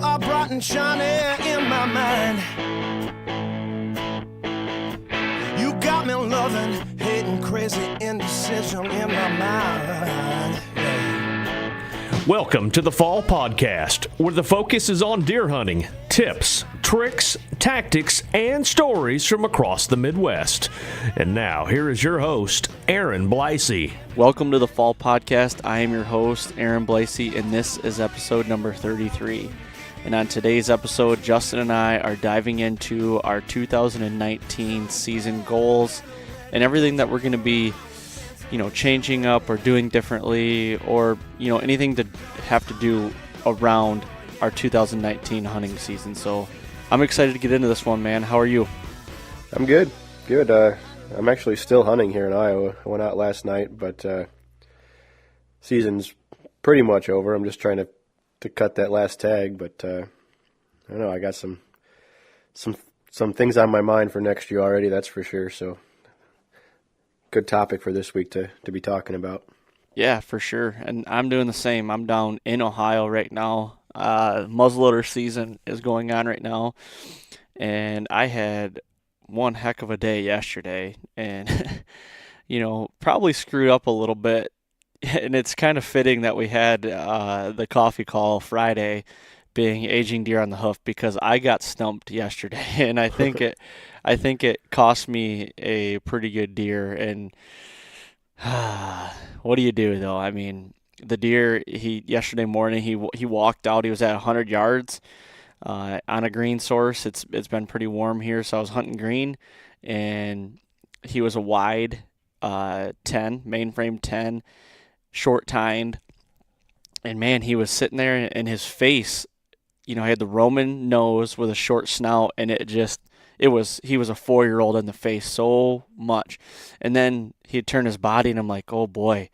are bright and shiny in my mind. You got me loving, hating, crazy indecision in my mind. Welcome to the Fall Podcast, where the focus is on deer hunting, tips, tricks, tactics, and stories from across the Midwest. And now, here is your host, Aaron Blasey. Welcome to the Fall Podcast. I am your host, Aaron Blasey, and this is episode number 33. And on today's episode, Justin and I are diving into our 2019 season goals and everything that we're going to be changing up or doing differently, or, anything to have to do around our 2019 hunting season. So I'm excited to get into this one, man. How are you? I'm good. Good. I'm actually still hunting here in Iowa. I went out last night, but season's pretty much over. I'm just trying to cut that last tag, but I don't know. I got some things on my mind for next year already, that's for sure. So good topic for this week to be talking about. Yeah, for sure. And I'm doing the same. I'm down in Ohio right now. Muzzleloader season is going on right now. And I had one heck of a day yesterday and, probably screwed up a little bit. And it's kind of fitting that we had the coffee call Friday being aging deer on the hoof, because I got stumped yesterday. And I think it cost me a pretty good deer. And what do you do, though? I mean, the deer, yesterday morning, he walked out. He was at 100 yards on a green source. It's been pretty warm here, so I was hunting green. And he was a wide 10, mainframe 10, short tined. And, man, he was sitting there, and his face, he had the Roman nose with a short snout, and he was a 4-year-old in the face so much. And then he'd turn his body, and I'm like, oh boy.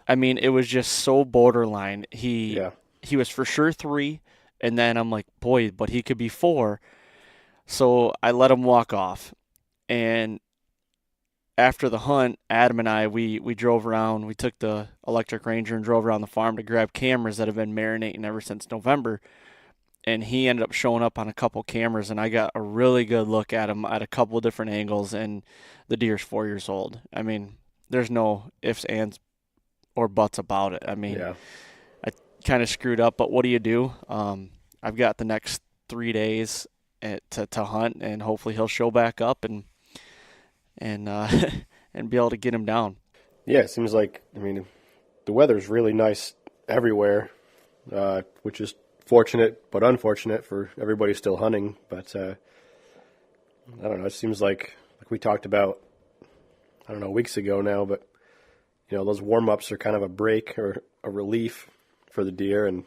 I mean, it was just so borderline. He was for sure 3, and then I'm like, boy, but he could be 4. So I let him walk off. And after the hunt, Adam and I, we drove around. We took the electric Ranger and drove around the farm to grab cameras that have been marinating ever since November. And he ended up showing up on a couple cameras, and I got a really good look at him at a couple of different angles, and the deer's 4 years old. I mean, there's no ifs, ands, or buts about it. I mean, I kind of screwed up, but what do you do? I've got the next 3 days to hunt, and hopefully he'll show back up and and be able to get him down. Yeah, it seems like, the weather's really nice everywhere, which is fortunate but unfortunate for everybody still hunting. But I don't know, it seems like we talked about, weeks ago now, but those warm-ups are kind of a break or a relief for the deer, and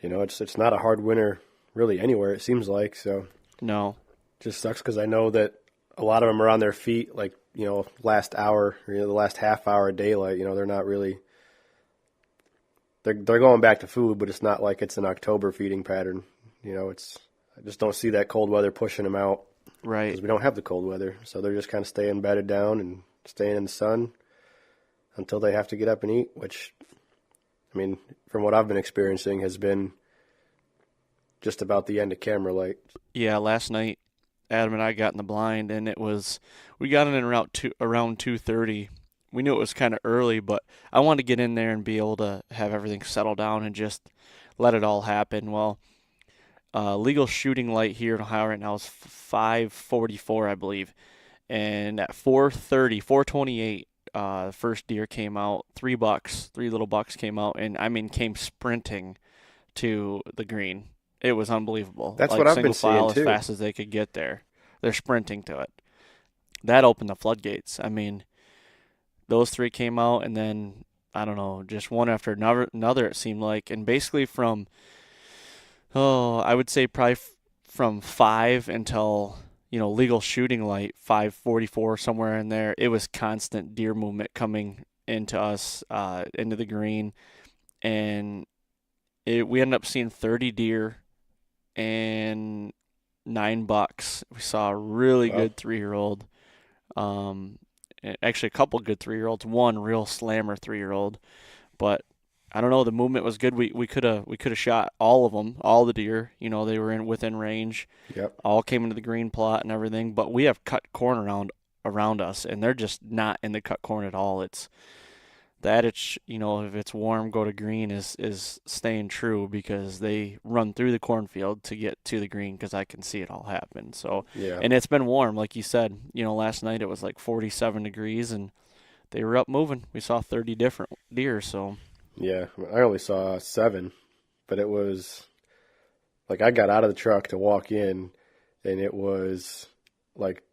it's not a hard winter really anywhere, it seems like. So no, it just sucks, because I know that a lot of them are on their feet, like, last hour, or, the last half hour of daylight. They're not really, they're going back to food, but it's not like it's an October feeding pattern. I just don't see that cold weather pushing them out. Right. Because we don't have the cold weather. So they're just kind of staying bedded down and staying in the sun until they have to get up and eat, which, from what I've been experiencing, has been just about the end of camera light. Yeah, last night, Adam and I got in the blind, and we got in around 2:30. We knew it was kind of early, but I wanted to get in there and be able to have everything settle down and just let it all happen. Well, legal shooting light here in Ohio right now is 5:44, I believe. And at 4:28, the first deer came out. 3 little bucks came out, and came sprinting to the green. It was unbelievable. That's what I've been seeing too. As fast as they could get there, they're sprinting to it. That opened the floodgates. Those 3 came out, and then, just one after another, it seemed like. And basically I would say probably from 5 until, legal shooting light, 5:44, somewhere in there, it was constant deer movement coming into us, into the green. And we ended up seeing 30 deer and 9 bucks. We saw a really good 3-year-old. Actually, a couple good 3-year-olds. One real slammer 3-year-old. But I don't know, the movement was good. We could have shot all of them, all the deer. You know, they were within range. Yep. All came into the green plot and everything. But we have cut corn around us, and they're just not in the cut corn at all. It's the adage, you know, if it's warm, go to green is staying true, because they run through the cornfield to get to the green, because I can see it all happen. So, Yeah. and it's been warm, like you said. You know, last night it was like 47 degrees, and they were up moving. We saw 30 different deer, so. Yeah, I only saw 7, but it was like I got out of the truck to walk in, and it was like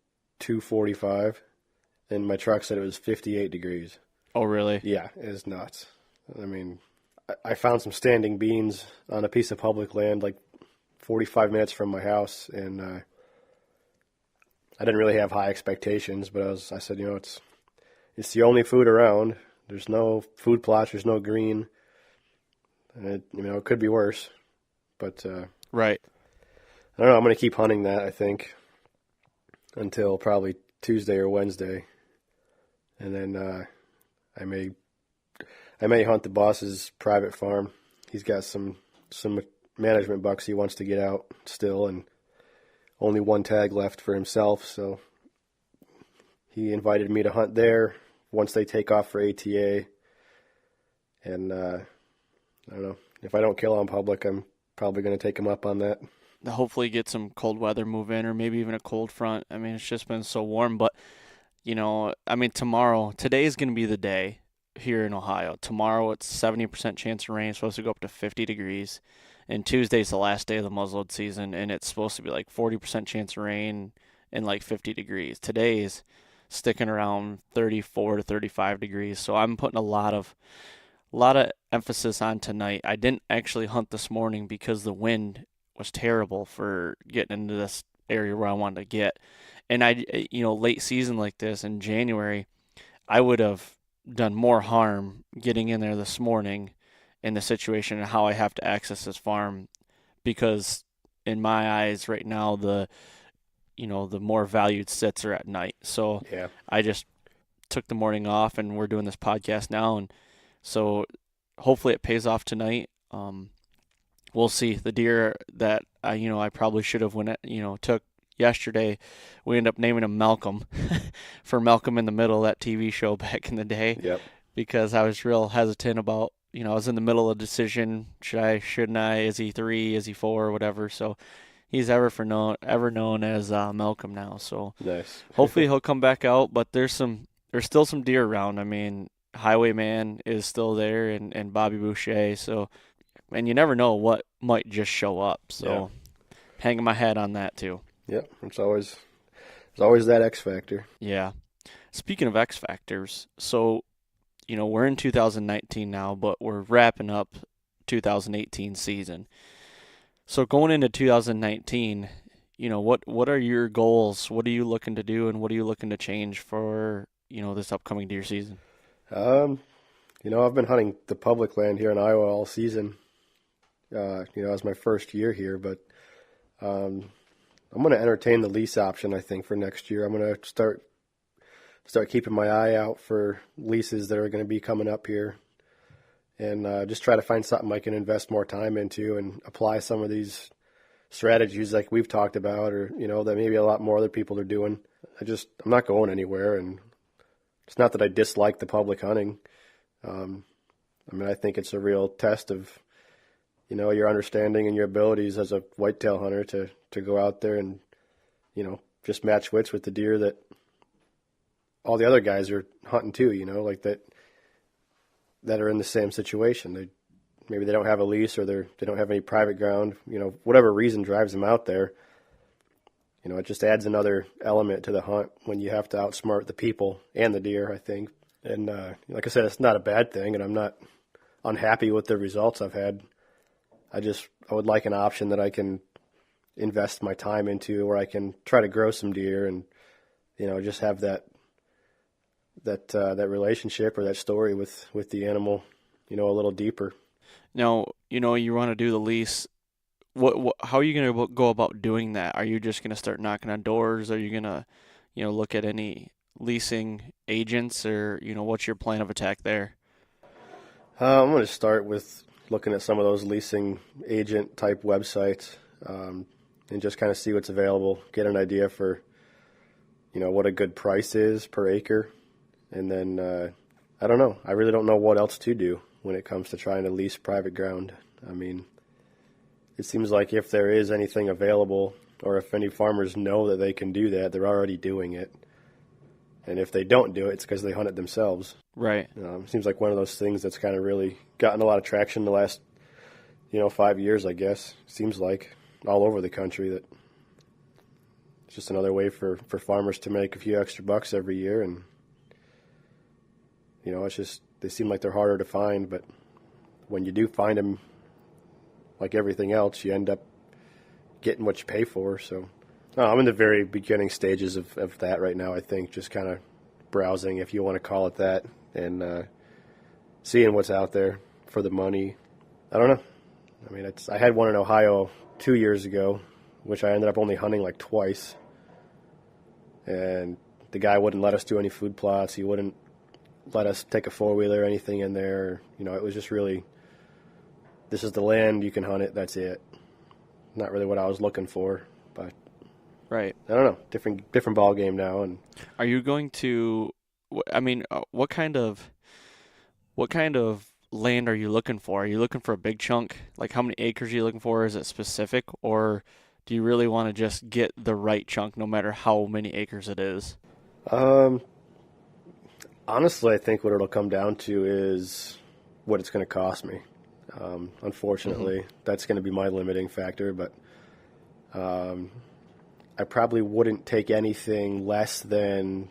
2:45, and my truck said it was 58 degrees. Oh, really? Yeah, it is nuts. I mean, I found some standing beans on a piece of public land like 45 minutes from my house, and I didn't really have high expectations, but I said, you know, it's the only food around. There's no food plots. There's no green. And it could be worse. But Right. I don't know. I'm going to keep hunting that, I think, until probably Tuesday or Wednesday. And then I may hunt the boss's private farm. He's got some management bucks he wants to get out still, and only one tag left for himself. So he invited me to hunt there once they take off for ATA. And I don't know. If I don't kill on public, I'm probably going to take him up on that. Hopefully get some cold weather move in, or maybe even a cold front. I mean, it's just been so warm. But, you know, I mean, today is going to be the day here in Ohio. Tomorrow it's 70% chance of rain. It's supposed to go up to 50 degrees. And Tuesday's the last day of the muzzleload season, and it's supposed to be like 40% chance of rain and like 50 degrees. Today's sticking around 34 to 35 degrees. So I'm putting a lot of emphasis on tonight. I didn't actually hunt this morning because the wind was terrible for getting into this area where I wanted to get. And late season like this in January, I would have done more harm getting in there this morning in the situation and how I have to access this farm, because in my eyes right now, the more valued sits are at night. So Yeah. I just took the morning off, and we're doing this podcast now. And so hopefully it pays off tonight. We'll see. The deer that I probably should have took yesterday, we ended up naming him Malcolm for Malcolm in the Middle, that TV show back in the day. Yep. Because I was real hesitant about, I was in the middle of a decision. Should I, shouldn't I? Is he 3? Is he 4? Or whatever. So he's ever known as Malcolm now. So Nice. hopefully he'll come back out. But there's still some deer around. I mean, Highwayman is still there, and Bobby Boucher. So, and you never know what might just show up. So hanging my hat on that too. Yep. There's always that X factor. Yeah. Speaking of X factors, so, we're in 2019 now, but we're wrapping up 2018 season. So going into 2019, what are your goals? What are you looking to do, and what are you looking to change for, this upcoming deer season? I've been hunting the public land here in Iowa all season. It's my first year here, but I'm going to entertain the lease option, I think, for next year. I'm going to start keeping my eye out for leases that are going to be coming up here, and just try to find something I can invest more time into and apply some of these strategies like we've talked about, or, that maybe a lot more other people are doing. I'm not going anywhere, and it's not that I dislike the public hunting. I think it's a real test of, your understanding and your abilities as a whitetail hunter to go out there and, just match wits with the deer that all the other guys are hunting too, like that are in the same situation. Maybe they don't have a lease, or they don't have any private ground, whatever reason drives them out there. It just adds another element to the hunt when you have to outsmart the people and the deer, I think. And like I said, it's not a bad thing, and I'm not unhappy with the results I've had. I would like an option that I can invest my time into, where I can try to grow some deer and, just have that relationship or that story with the animal, a little deeper. Now, you want to do the lease. How are you going to go about doing that? Are you just going to start knocking on doors? Are you going to, look at any leasing agents, or, what's your plan of attack there? I'm going to start with looking at some of those leasing agent type websites, and just kind of see what's available, get an idea for, what a good price is per acre. And then, I don't know. I really don't know what else to do when it comes to trying to lease private ground. I mean, it seems like if there is anything available, or if any farmers know that they can do that, they're already doing it. And if they don't do it, it's because they hunt it themselves. Right. It seems like one of those things that's kind of really gotten a lot of traction the last, 5 years, I guess. Seems like all over the country that it's just another way for farmers to make a few extra bucks every year. And, it's just, they seem like they're harder to find. But when you do find them, like everything else, you end up getting what you pay for. So I'm in the very beginning stages of that right now, I think, just kind of browsing, if you want to call it that, and seeing what's out there for the money. I don't know. I mean, I had one in Ohio 2 years ago, which I ended up only hunting like twice. And the guy wouldn't let us do any food plots. He wouldn't let us take a four-wheeler or anything in there. It was just really, this is the land, you can hunt it, that's it. Not really what I was looking for, but Right. I don't know, different ball game now. And Are you going to, I mean, what kind of land are you looking for? Are you looking for a big chunk? Like how many acres are you looking for? Is it specific, or do you really want to just get the right chunk no matter how many acres it is? Honestly, I think what it'll come down to is what it's going to cost me. Unfortunately, that's going to be my limiting factor, but I probably wouldn't take anything less than,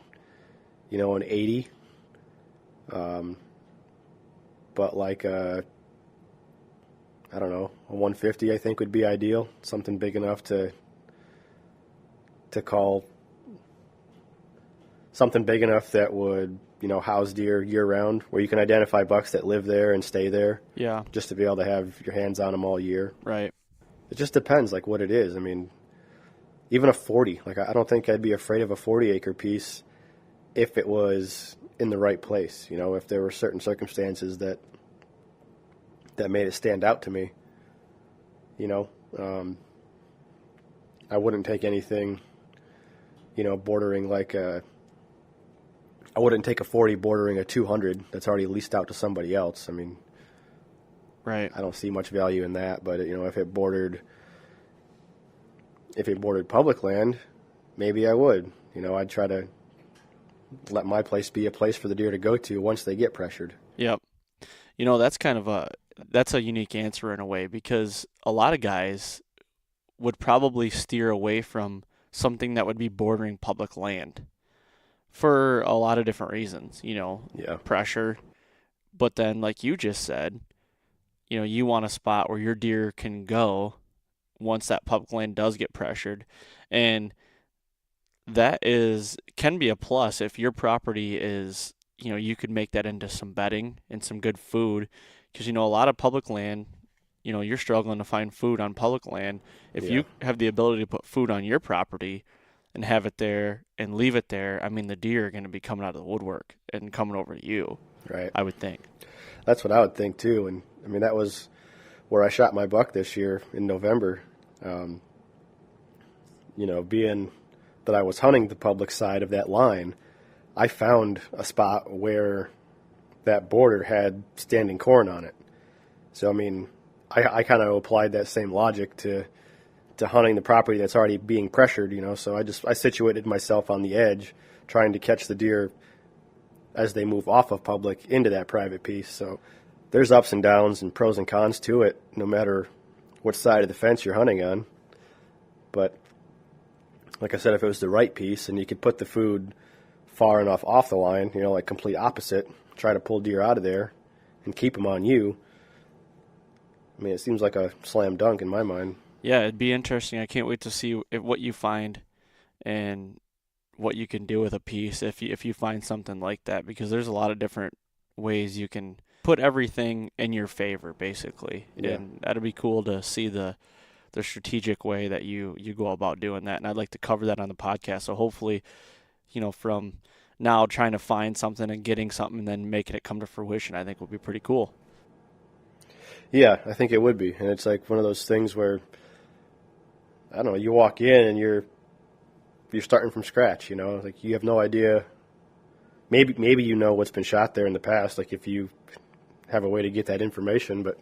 an 80. But like I don't know, a 150 I think would be ideal. Something big enough to call something big enough that would, house deer year round, where you can identify bucks that live there and stay there. Yeah. Just to be able to have your hands on them all year. Right. It just depends, like, what it is. I mean, even a 40, like, I don't think I'd be afraid of a 40-acre piece if it was in the right place. If there were certain circumstances that made it stand out to me. I wouldn't take anything, bordering like I wouldn't take a 40 bordering a 200 that's already leased out to somebody else. I mean, Right. I don't see much value in that, but if it bordered public land, maybe I would. I'd try to let my place be a place for the deer to go to once they get pressured. Yep. That's kind of that's a unique answer in a way, because a lot of guys would probably steer away from something that would be bordering public land for a lot of different reasons, Yeah. pressure. But then, like you just said, you want a spot where your deer can go once that public land does get pressured. And that can be a plus if your property is, you could make that into some bedding and some good food, because, a lot of public land, you're struggling to find food on public land. If you have the ability to put food on your property and have it there and leave it there, I mean, the deer are going to be coming out of the woodwork and coming over to you. Right. I would think. That's what I would think too. And I mean, that was where I shot my buck this year in November. Being that I was hunting the public side of that line, I found a spot where that border had standing corn on it. So, I mean, I kind of applied that same logic to hunting the property that's already being pressured, So I situated myself on the edge, trying to catch the deer as they move off of public into that private piece. So there's ups and downs and pros and cons to it, no matter what side of the fence you're hunting on. But like I said, if it was the right piece and you could put the food far enough off the line, like complete opposite, try to pull deer out of there and keep them on you, I mean, it seems like a slam dunk in my mind. Yeah, it'd be interesting. I can't wait to see what you find and what you can do with a piece if you find something like that, because there's a lot of different ways you can put everything in your favor, basically. Yeah. And that'd be cool to see the strategic way that you go about doing that. And I'd like to cover that on the podcast. So hopefully, from now trying to find something and getting something and then making it come to fruition, I think would be pretty cool. Yeah, I think it would be. And it's like one of those things where, I don't know, you walk in and you're starting from scratch, you know? Like, you have no idea. Maybe you know what's been shot there in the past, like if you have a way to get that information, but,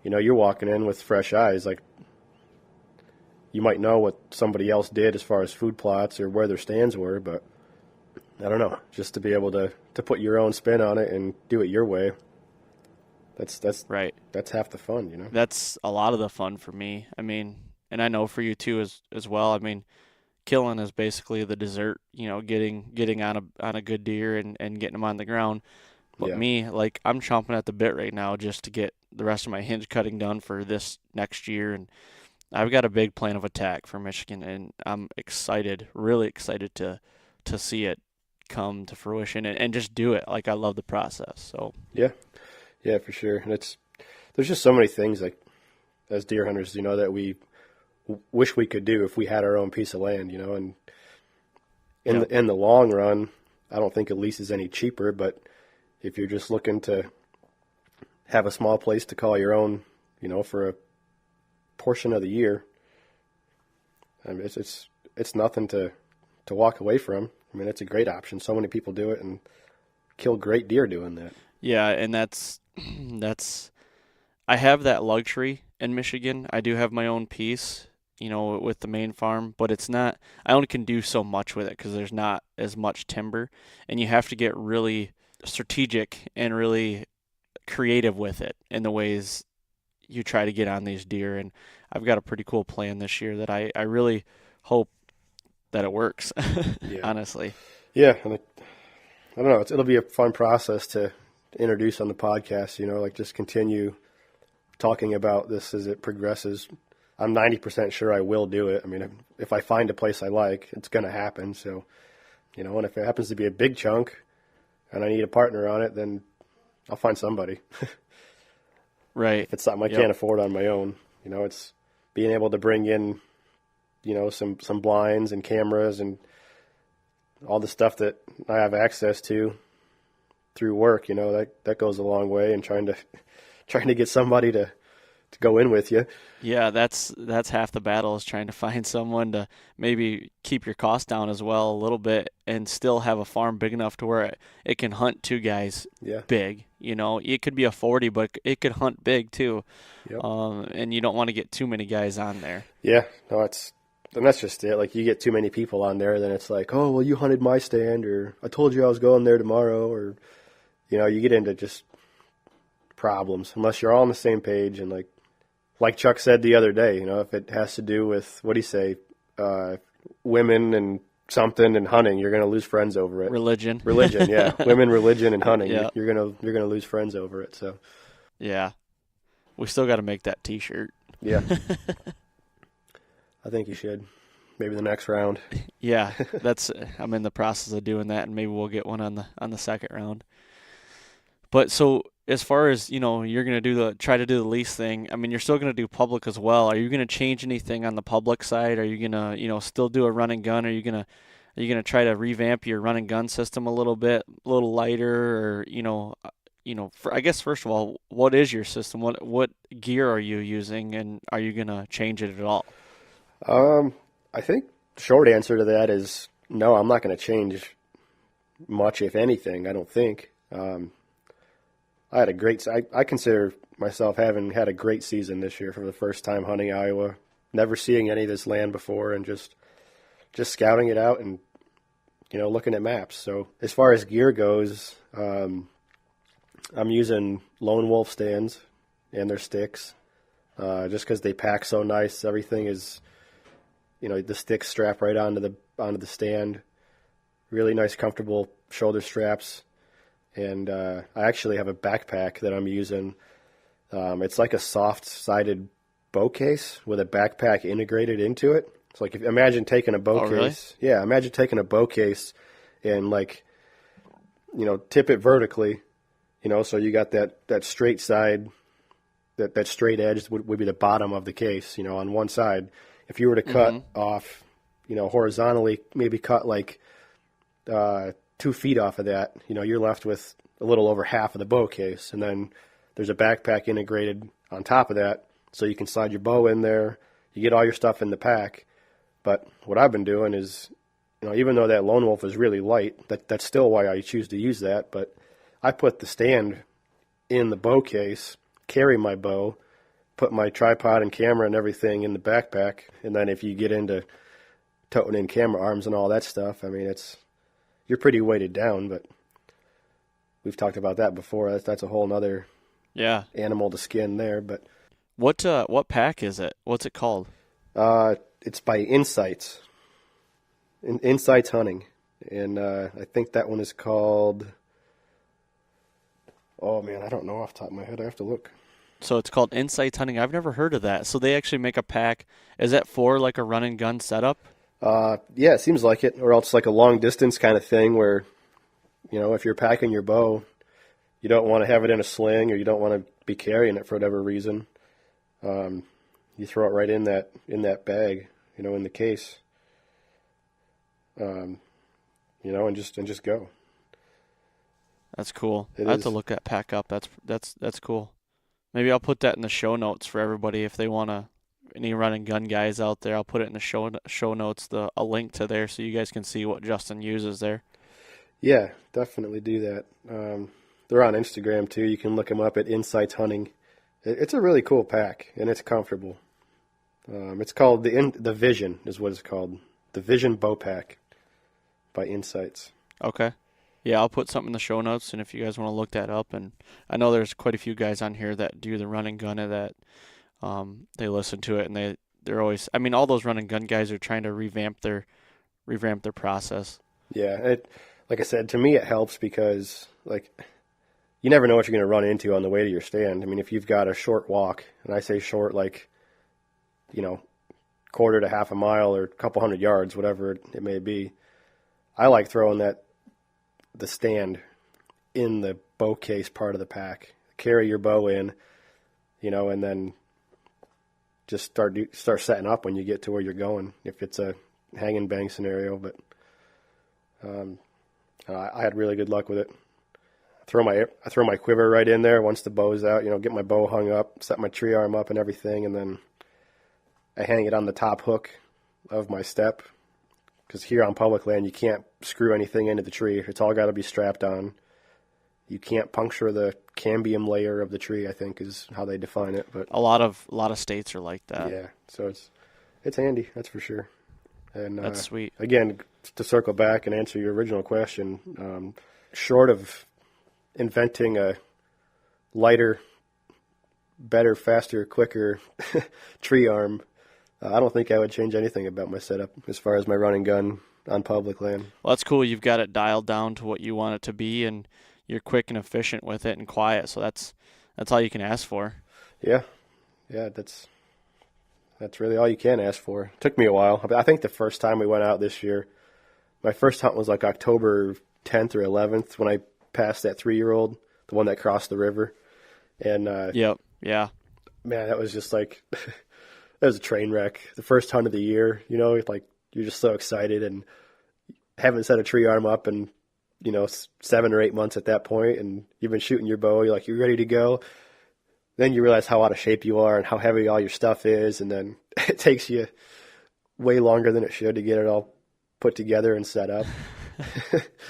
you know, you're walking in with fresh eyes. Like, you might know what somebody else did as far as food plots or where their stands were, but I don't know. Just to be able to put your own spin on it and do it your way, that's Right. That's half the fun, you know? That's a lot of the fun for me. I mean, and I know for you too as well. I mean, killing is basically the dessert, you know, getting on a good deer and getting them on the ground. But Yeah. me, like, I'm chomping at the bit right now just to get the rest of my hinge cutting done for this next year, and I've got a big plan of attack for Michigan, and I'm excited, really excited to see it come to fruition and just do it. Like, I love the process. So Yeah, for sure. And there's just so many things, like, as deer hunters, you know, that we wish we could do if we had our own piece of land, you know. And in the long run, I don't think a lease is any cheaper, but if you're just looking to have a small place to call your own, you know, for a portion of the year, I mean, it's nothing to walk away from. I mean, it's a great option. So many people do it and kill great deer doing that. yeah, and that's I have that luxury in Michigan. I do have my own piece, you know, with the main farm, but it's not, I only can do so much with it because there's not as much timber, and you have to get really strategic and really creative with it in the ways you try to get on these deer. And I've got a pretty cool plan this year that I really hope that it works, Yeah. honestly. Yeah, and I don't know. It'll be a fun process to introduce on the podcast. You know, like, just continue talking about this as it progresses. I'm 90% sure I will do it. I mean, if I find a place I like, it's going to happen. So, you know, and if it happens to be a big chunk and I need a partner on it, then I'll find somebody. Right. If it's something I Yep. can't afford on my own, you know, it's being able to bring in, you know, some blinds and cameras and all the stuff that I have access to through work, you know, that goes a long way, and trying to get somebody to go in with you. Yeah, that's half the battle, is trying to find someone to maybe keep your costs down as well a little bit and still have a farm big enough to where it can hunt two guys Yeah. big. You know, it could be a 40, but it could hunt big too. Yep. And you don't want to get too many guys on there. Yeah, no, and that's just it. Like, you get too many people on there, then it's like, oh, well, you hunted my stand, or I told you I was going there tomorrow, or, you know, you get into just problems unless you're all on the same page. And like Chuck said the other day, you know, if it has to do with, what'd he say, women and something and hunting, you're going to lose friends over it. Religion. Religion, yeah. Women, religion, and hunting. Yeah. You're gonna lose friends over it. So, Yeah. We still got to make that T-shirt. yeah. I think you should. Maybe the next round. Yeah, I'm in the process of doing that, and maybe we'll get one on the second round. But so, as far as, you know, you're gonna try to do the lease thing. I mean, you're still gonna do public as well. Are you gonna change anything on the public side? Are you gonna, you know, still do a run and gun? Are you gonna try to revamp your run and gun system a little bit, a little lighter, or I guess first of all, what is your system? What gear are you using, and are you gonna change it at all? I think the short answer to that is no. I'm not going to change much, if anything. I don't think. I had a great. I consider myself having had a great season this year for the first time hunting Iowa. Never seeing any of this land before, and just scouting it out and, you know, looking at maps. So as far as gear goes, I'm using Lone Wolf stands and their sticks, just because they pack so nice. Everything is, you know, the sticks strap right onto the stand. Really nice, comfortable shoulder straps. And I actually have a backpack that I'm using. It's like a soft-sided bow case with a backpack integrated into it. It's like, imagine taking a bow case. Really? Yeah, imagine taking a bow case and, like, you know, tip it vertically. You know, so you got that straight side, that straight edge would be the bottom of the case, you know, on one side. If you were to cut off, you know, horizontally, maybe cut like 2 feet off of that, you know, you're left with a little over half of the bow case. And then there's a backpack integrated on top of that, so you can slide your bow in there. You get all your stuff in the pack. But what I've been doing is, even though that Lone Wolf is really light, that's still why I choose to use that. But I put the stand in the bow case, carry my bow, put my tripod and camera and everything in the backpack, and then if you get into toting in camera arms and all that stuff, I mean, you're pretty weighted down, but we've talked about that before. That's a whole nother animal to skin there. But what pack is it? What's it called? It's by Insights. Insights Hunting, and I think that one is called. Oh man, I don't know off the top of my head. I have to look. So it's called Insights Hunting. I've never heard of that. So they actually make a pack. Is that for like a run and gun setup? Yeah, it seems like it, or else like a long distance kind of thing where, if you're packing your bow, you don't want to have it in a sling or you don't want to be carrying it for whatever reason. You throw it right in that bag, in the case, and just go. That's cool. It I have is. to look that pack up. That's cool. Maybe I'll put that in the show notes for everybody if they want to. Any run and gun guys out there, I'll put it in the show notes, a link to there so you guys can see what Justin uses there. Yeah, definitely do that. They're on Instagram too. You can look them up at Insights Hunting. It's a really cool pack and it's comfortable. It's called the Vision is what it's called. The Vision Bow Pack by Insights. Okay. Yeah, I'll put something in the show notes, and if you guys want to look that up, and I know there's quite a few guys on here that do the run and gun and that they listen to it, and they're always. I mean, all those run and gun guys are trying to revamp their process. Yeah, like I said, to me it helps because you never know what you're going to run into on the way to your stand. I mean, if you've got a short walk, and I say short quarter to half a mile or a couple hundred yards, whatever it may be, I like throwing the stand in the bow case part of the pack. Carry your bow in, and then just start setting up when you get to where you're going. If it's a hang and bang scenario, but I had really good luck with it. I throw my quiver right in there once the bow's out. Get my bow hung up, set my tree arm up and everything, and then I hang it on the top hook of my step. Because here on public land, you can't screw anything into the tree. It's all got to be strapped on. You can't puncture the cambium layer of the tree, I think is how they define it. But a lot of states are like that. Yeah, so it's handy, that's for sure. And that's sweet. Again, to circle back and answer your original question, short of inventing a lighter, better, faster, quicker tree arm, I don't think I would change anything about my setup as far as my run and gun on public land. Well, that's cool. You've got it dialed down to what you want it to be, and you're quick and efficient with it and quiet. So that's all you can ask for. Yeah, that's really all you can ask for. It took me a while. I think the first time we went out this year, my first hunt was like October 10th or 11th when I passed that 3-year-old, the one that crossed the river. And Yep. Yeah. Man, that was just like that was a train wreck. The first hunt of the year, you're just so excited and haven't set a tree arm up in 7 or 8 months at that point, and you've been shooting your bow. You're like, you're ready to go. Then you realize how out of shape you are and how heavy all your stuff is, and then it takes you way longer than it should to get it all put together and set up.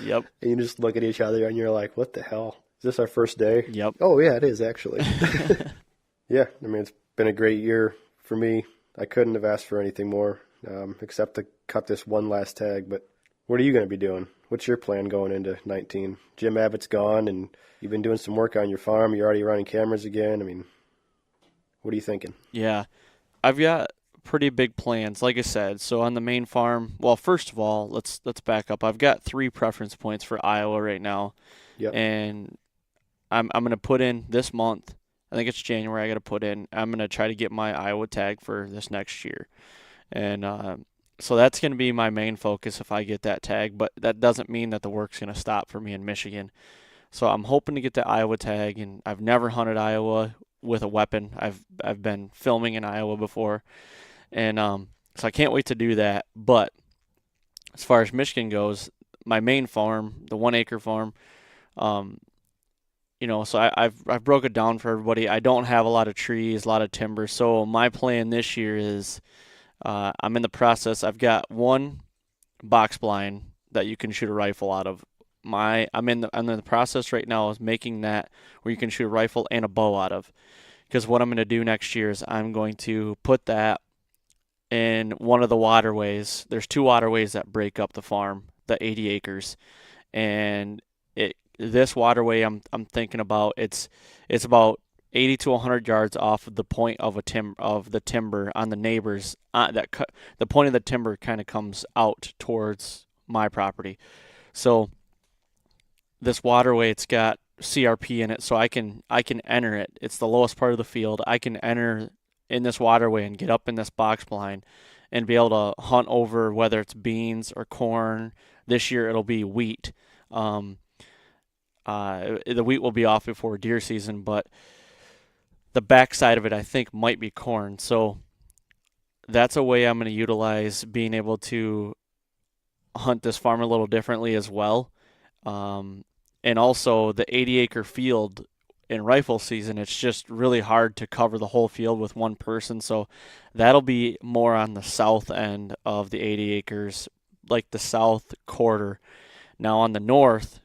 Yep. And you just look at each other and you're like, what the hell? Is this our first day? Yep. Oh, yeah, it is actually. Yeah, I mean, it's been a great year for me. I couldn't have asked for anything more except to cut this one last tag. But what are you going to be doing? What's your plan going into 19? Jim Abbott's gone, and you've been doing some work on your farm. You're already running cameras again. I mean, what are you thinking? Yeah, I've got pretty big plans, like I said. So on the main farm, well, first of all, let's back up. I've got 3 preference points for Iowa right now. Yep. And I'm going to put in this month. I think it's January. I got to put in. I'm going to try to get my Iowa tag for this next year, and so that's going to be my main focus if I get that tag. But that doesn't mean that the work's going to stop for me in Michigan. So I'm hoping to get the Iowa tag, and I've never hunted Iowa with a weapon. I've been filming in Iowa before, and so I can't wait to do that. But as far as Michigan goes, my main farm, the 1 acre farm, So I've broke it down for everybody. I don't have a lot of trees, a lot of timber. So my plan this year is I'm in the process. I've got one box blind that you can shoot a rifle out of. I'm in the process right now of making that where you can shoot a rifle and a bow out of. Because what I'm going to do next year is I'm going to put that in one of the waterways. There's 2 waterways that break up the farm, the 80 acres, and this waterway I'm thinking about it's about 80 to 100 yards off of the point of the timber on the neighbors. The point of the timber kind of comes out towards my property. So this waterway, it's got CRP in it, so I can enter it. It's the lowest part of the field. I can enter in this waterway and get up in this box blind and be able to hunt over whether it's beans or corn. This year it'll be wheat. The wheat will be off before deer season, but the backside of it I think might be corn. So that's a way I'm going to utilize being able to hunt this farm a little differently as well. And also the 80-acre field in rifle season, it's just really hard to cover the whole field with one person. So that'll be more on the south end of the 80 acres, like the south quarter. Now on the north,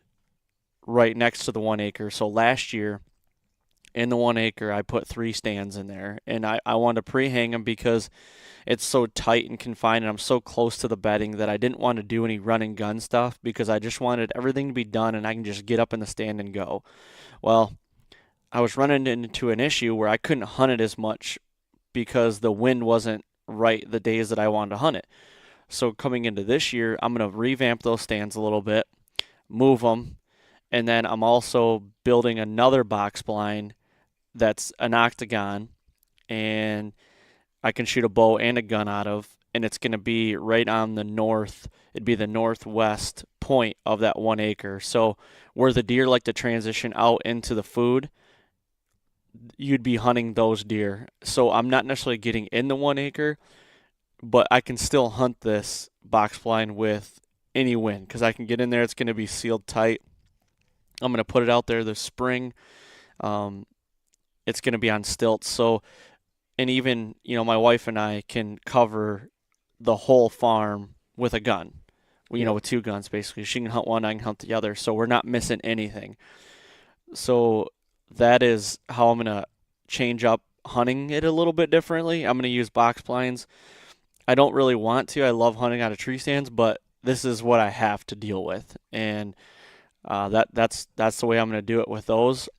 right next to the 1 acre. So last year in the 1 acre, I put 3 stands in there, and I wanted to pre-hang them because it's so tight and confined, and I'm so close to the bedding that I didn't want to do any run and gun stuff because I just wanted everything to be done and I can just get up in the stand and go. Well, I was running into an issue where I couldn't hunt it as much because the wind wasn't right the days that I wanted to hunt it. So coming into this year, I'm going to revamp those stands a little bit, move them, and then I'm also building another box blind that's an octagon, and I can shoot a bow and a gun out of, and it's going to be right on the north. It'd be the northwest point of that 1 acre. So where the deer like to transition out into the food, you'd be hunting those deer. So I'm not necessarily getting in the 1 acre, but I can still hunt this box blind with any wind because I can get in there. It's going to be sealed tight. I'm going to put it out there this spring. It's going to be on stilts. So, and even, my wife and I can cover the whole farm with a gun, with 2 guns basically. She can hunt one, I can hunt the other. So we're not missing anything. So that is how I'm going to change up hunting it a little bit differently. I'm going to use box blinds. I don't really want to. I love hunting out of tree stands, but this is what I have to deal with. And that's the way I'm going to do it with those.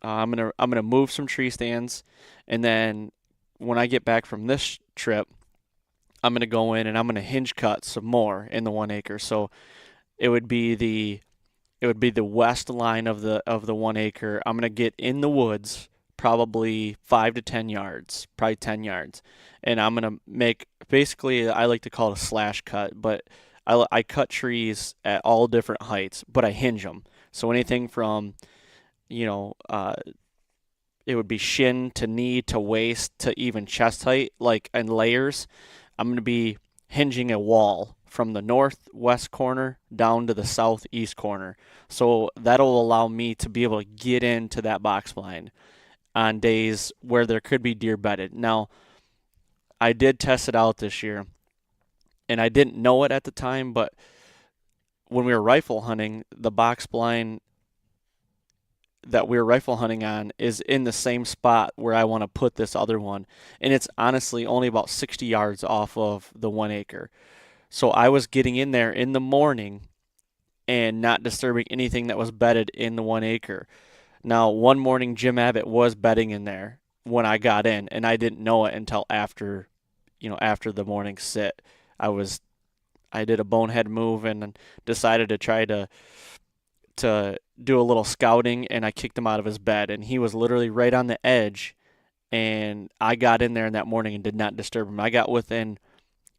I'm gonna move some tree stands, and then when I get back from this trip, I'm gonna go in and I'm gonna hinge cut some more in the 1 acre. So it would be the west line of the 1 acre. I'm gonna get in the woods, probably 5 to 10 yards, probably 10 yards, and I'm gonna make basically I like to call it a slash cut, but I cut trees at all different heights, but I hinge them. So anything from it would be shin to knee to waist to even chest height, like in layers. I'm going to be hinging a wall from the northwest corner down to the southeast corner. So that'll allow me to be able to get into that box blind on days where there could be deer bedded. Now, I did test it out this year, and I didn't know it at the time, but when we were rifle hunting, the box blind that we were rifle hunting on is in the same spot where I want to put this other one. And it's honestly only about 60 yards off of the 1 acre. So I was getting in there in the morning and not disturbing anything that was bedded in the 1 acre. Now, one morning Jim Abbott was bedding in there when I got in, and I didn't know it until after the morning sit. I did a bonehead move and decided to try to do a little scouting, and I kicked him out of his bed, and he was literally right on the edge, and I got in there in that morning and did not disturb him. I got within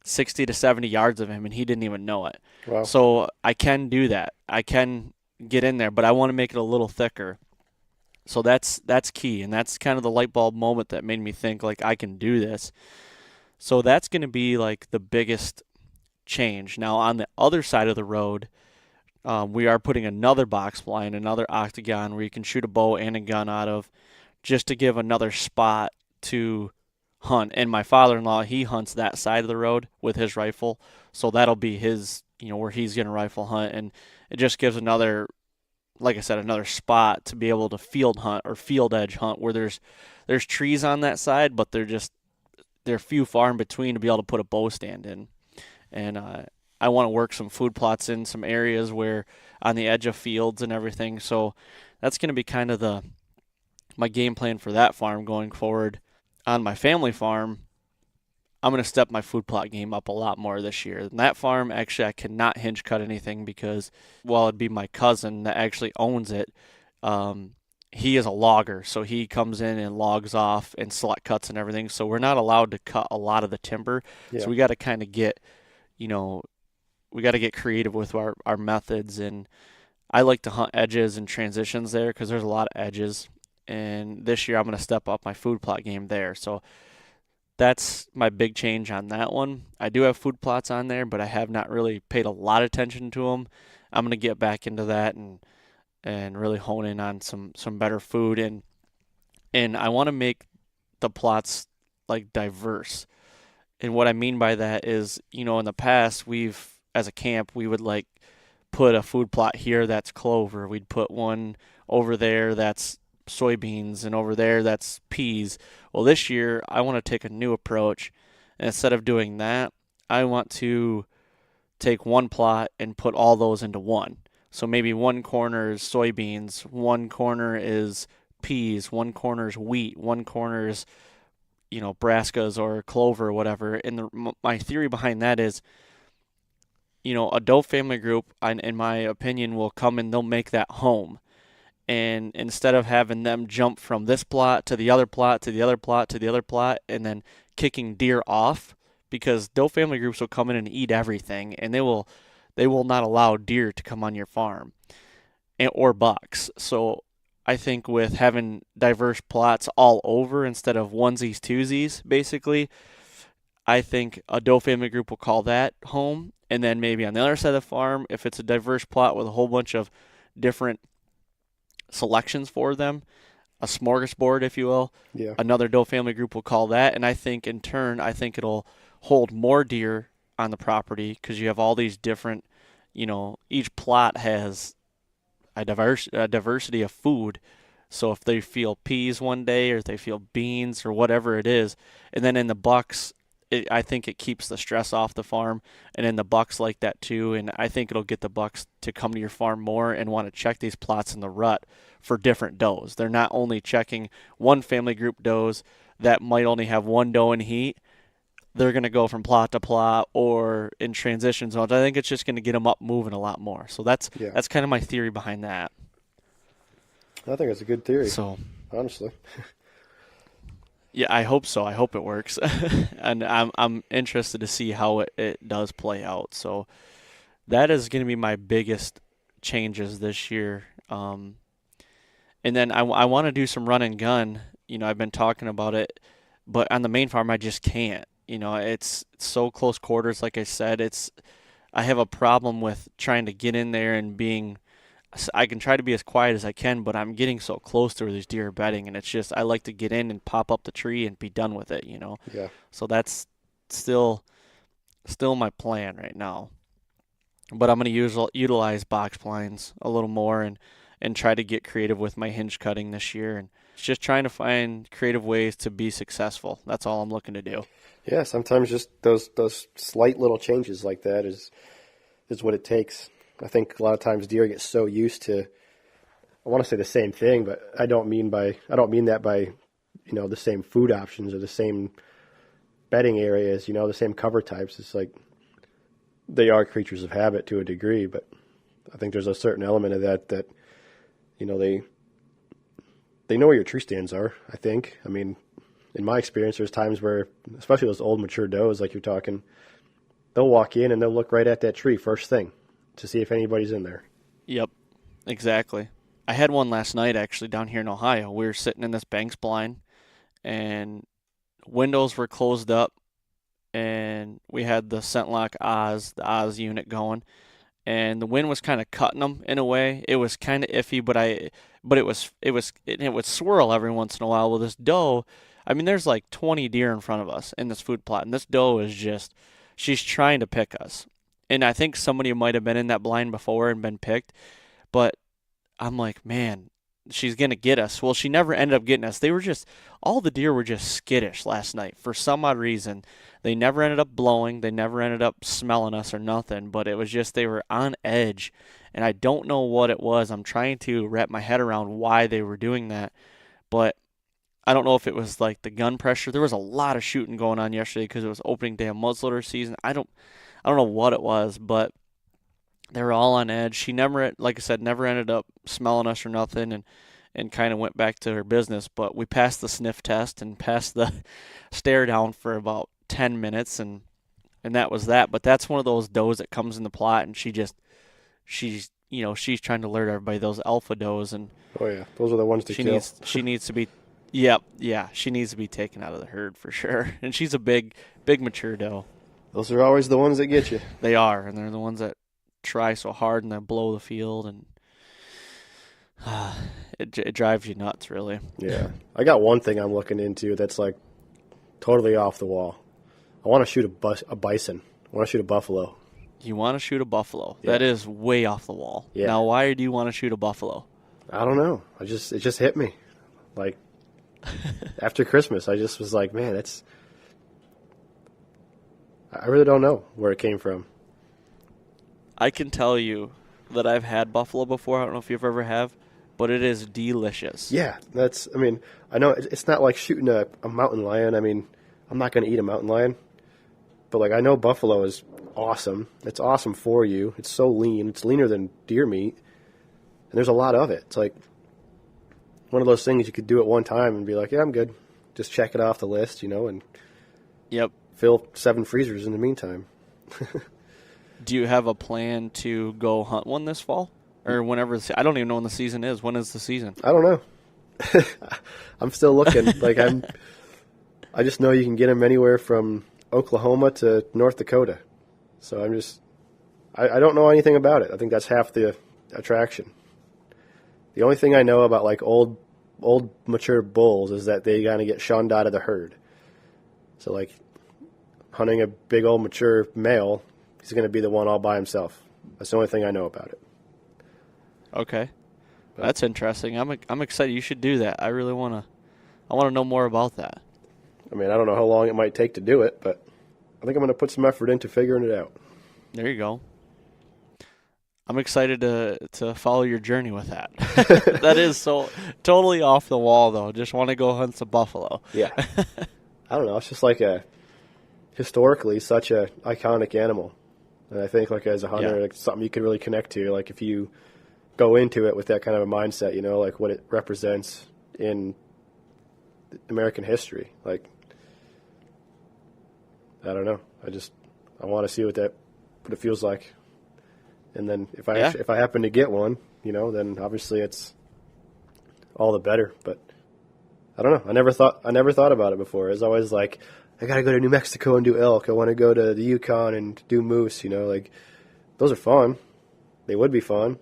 60 to 70 yards of him, and he didn't even know it. Wow. So I can do that. I can get in there, but I want to make it a little thicker. So that's key, and that's kind of the light bulb moment that made me think, like, I can do this. So that's going to be, like, the biggest change. Now, on the other side of the road, we are putting another box blind, another octagon where you can shoot a bow and a gun out of, just to give another spot to hunt. And my father-in-law, he hunts that side of the road with his rifle, so that'll be his, where he's going to rifle hunt, and it just gives another, like I said, another spot to be able to field hunt or field edge hunt where there's trees on that side, but they're few far in between to be able to put a bow stand in. And I want to work some food plots in some areas where on the edge of fields and everything. So that's going to be kind of my game plan for that farm going forward. On my family farm, I'm going to step my food plot game up a lot more this year. And that farm, actually, I cannot hinge cut anything because, well, it'd be my cousin that actually owns it. He is a logger, so he comes in and logs off and select cuts and everything. So we're not allowed to cut a lot of the timber. Yeah. So we got to kind of get, we got to get creative with our methods. And I like to hunt edges and transitions there because there's a lot of edges. And this year I'm going to step up my food plot game there. So that's my big change on that one. I do have food plots on there, but I have not really paid a lot of attention to them. I'm going to get back into that and really hone in on some better food. And I want to make the plots like diverse. And what I mean by that is, in the past, as a camp, we would like put a food plot here that's clover. We'd put one over there that's soybeans, and over there that's peas. Well, this year I want to take a new approach, and instead of doing that, I want to take one plot and put all those into one. So maybe one corner is soybeans, one corner is peas, one corner is wheat, one corner is brassicas or clover or whatever. And my theory behind that is, a doe family group, in my opinion, will come and they'll make that home. And instead of having them jump from this plot to the other plot to the other plot to the other plot and then kicking deer off, because doe family groups will come in and eat everything, and they will not allow deer to come on your farm or bucks. So I think with having diverse plots all over instead of onesies, twosies, basically, I think a doe family group will call that home. And then maybe on the other side of the farm, if it's a diverse plot with a whole bunch of different selections for them, a smorgasbord, if you will. Yeah. Another doe family group will call that, and I think in turn, it'll hold more deer on the property because you have all these different, each plot has a diversity of food. So if they feel peas one day, or if they feel beans, or whatever it is, and then in the bucks, I think it keeps the stress off the farm, and then the bucks like that too, and I think it'll get the bucks to come to your farm more and want to check these plots in the rut for different does. They're not only checking one family group does that might only have one doe in heat. They're going to go from plot to plot or in transition zones. I think it's just going to get them up moving a lot more. So that's kind of my theory behind that. I think it's a good theory. So honestly. Yeah, I hope so. I hope it works, and I'm interested to see how it does play out. So that is going to be my biggest changes this year. And then I want to do some run and gun. I've been talking about it, but on the main farm I just can't. It's so close quarters. Like I said, I have a problem with trying to get in there and being. I can try to be as quiet as I can, but I'm getting so close to where these deer are bedding, and it's just I like to get in and pop up the tree and be done with it, Yeah. So that's still my plan right now. But I'm going to utilize box blinds a little more and try to get creative with my hinge cutting this year, and just trying to find creative ways to be successful. That's all I'm looking to do. Yeah, sometimes just those slight little changes like that is what it takes. I think a lot of times deer get so used to, I want to say the same thing, but I don't mean that by, the same food options or the same bedding areas, the same cover types. It's like they are creatures of habit to a degree, but I think there's a certain element of that they know where your tree stands are, I think. I mean, in my experience, there's times where, especially those old mature does like you're talking, they'll walk in and they'll look right at that tree first thing to see if anybody's in there. Yep, exactly. I had one last night actually down here in Ohio. We were sitting in this Banks blind, and windows were closed up, and we had the ScentLok Oz, the Oz unit going, and the wind was kind of cutting them in a way. It was kind of iffy, but it would swirl every once in a while. Well, this doe, I mean, there's like 20 deer in front of us in this food plot, and this doe is just, she's trying to pick us. And I think somebody might have been in that blind before and been picked, but I'm like, man, she's going to get us. Well, she never ended up getting us. They were just, all the deer were just skittish last night for some odd reason. They never ended up blowing. They never ended up smelling us or nothing, but it was just they were on edge, and I don't know what it was. I'm trying to wrap my head around why they were doing that, but I don't know if it was like the gun pressure. There was a lot of shooting going on yesterday because it was opening day of muzzleloader season. I don't know what it was, but they were all on edge. She never, like I said, never ended up smelling us or nothing, and kind of went back to her business. But we passed the sniff test and passed the stare down for about 10 minutes, and that was that. But that's one of those does that comes in the plot, and she's trying to alert everybody, those alpha does, and Oh yeah, those are the ones to kill. She needs to be, she needs to be taken out of the herd for sure. And she's a big mature doe. Those are always the ones that get you. They are, and they're the ones that try so hard and then blow the field, and it drives you nuts, really. Yeah. I got one thing I'm looking into that's like totally off the wall. I want to shoot a bison. I want to shoot a buffalo. You want to shoot a buffalo. Yeah. That is way off the wall. Yeah. Now, why do you want to shoot a buffalo? I don't know. It just hit me. Like after Christmas, I just was like, man, I really don't know where it came from. I can tell you that I've had buffalo before. I don't know if you've ever have, but it is delicious. Yeah, I know it's not like shooting a mountain lion. I mean, I'm not going to eat a mountain lion. But, like, I know buffalo is awesome. It's awesome for you. It's so lean. It's leaner than deer meat. And there's a lot of it. It's like one of those things you could do at one time and be like, yeah, I'm good. Just check it off the list, and Yep. fill 7 freezers in the meantime. Do you have a plan to go hunt one this fall? Or whenever, I don't even know when the season is. When is the season? I don't know. I'm still looking. I just know you can get them anywhere from Oklahoma to North Dakota. So I don't know anything about it. I think that's half the attraction. The only thing I know about like old mature bulls is that they kind of get shunned out of the herd. So like hunting a big old mature male, he's going to be the one all by himself. That's the only thing I know about it. Okay. That's interesting. I'm excited. You should do that. I really want to know more about that. I mean, I don't know how long it might take to do it, but I think I'm going to put some effort into figuring it out. There you go. I'm excited to follow your journey with that. That is so totally off the wall, though. Just want to go hunt some buffalo. Yeah. I don't know. It's just like historically such a iconic animal. And I think like as a hunter, like something you can really connect to. Like if you go into it with that kind of a mindset, like what it represents in American history. Like, I don't know. I want to see what it feels like. And then if I happen to get one, then obviously it's all the better. But I don't know. I never thought about it before. It's always like, I got to go to New Mexico and do elk. I want to go to the Yukon and do moose, like those are fun. They would be fun.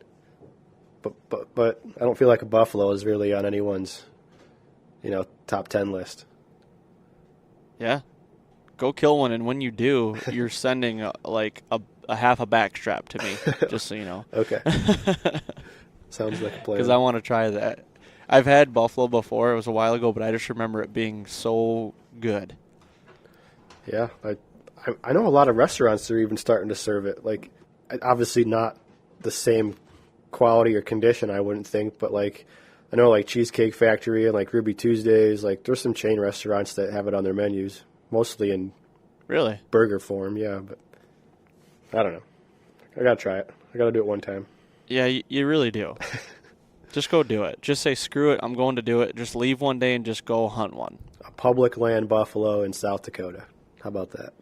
But I don't feel like a buffalo is really on anyone's, top 10 list. Yeah. Go kill one, and when you do, you're sending a half a backstrap to me, just so you know. Okay. Sounds like a plan. Because I want to try that. I've had buffalo before. It was a while ago, but I just remember it being so good. Yeah. I know a lot of restaurants are even starting to serve it. Like, obviously not the same quality or condition, I wouldn't think, but like I know like Cheesecake Factory and like Ruby Tuesdays, like there's some chain restaurants that have it on their menus, mostly in really burger form. Yeah, but I don't know. I gotta try it. I gotta do it one time. Yeah, you really do. Just go do it. Just say screw it. I'm going to do it. Just leave one day and just go hunt one. A public land buffalo in South Dakota. How about that?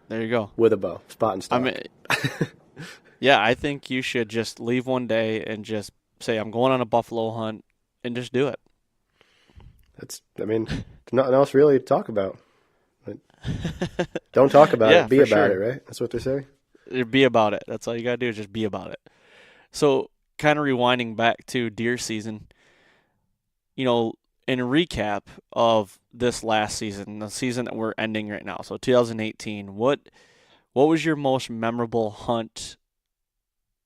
There you go. With a bow, spot and stock. Yeah, I think you should just leave one day and just say, I'm going on a buffalo hunt, and just do it. There's nothing else really to talk about. Don't talk about it, be about sure. it, right? That's what they say? Be about it. That's all you gotta do is just be about it. So, kind of rewinding back to deer season, in recap of this last season, the season that we're ending right now, so 2018, what was your most memorable hunt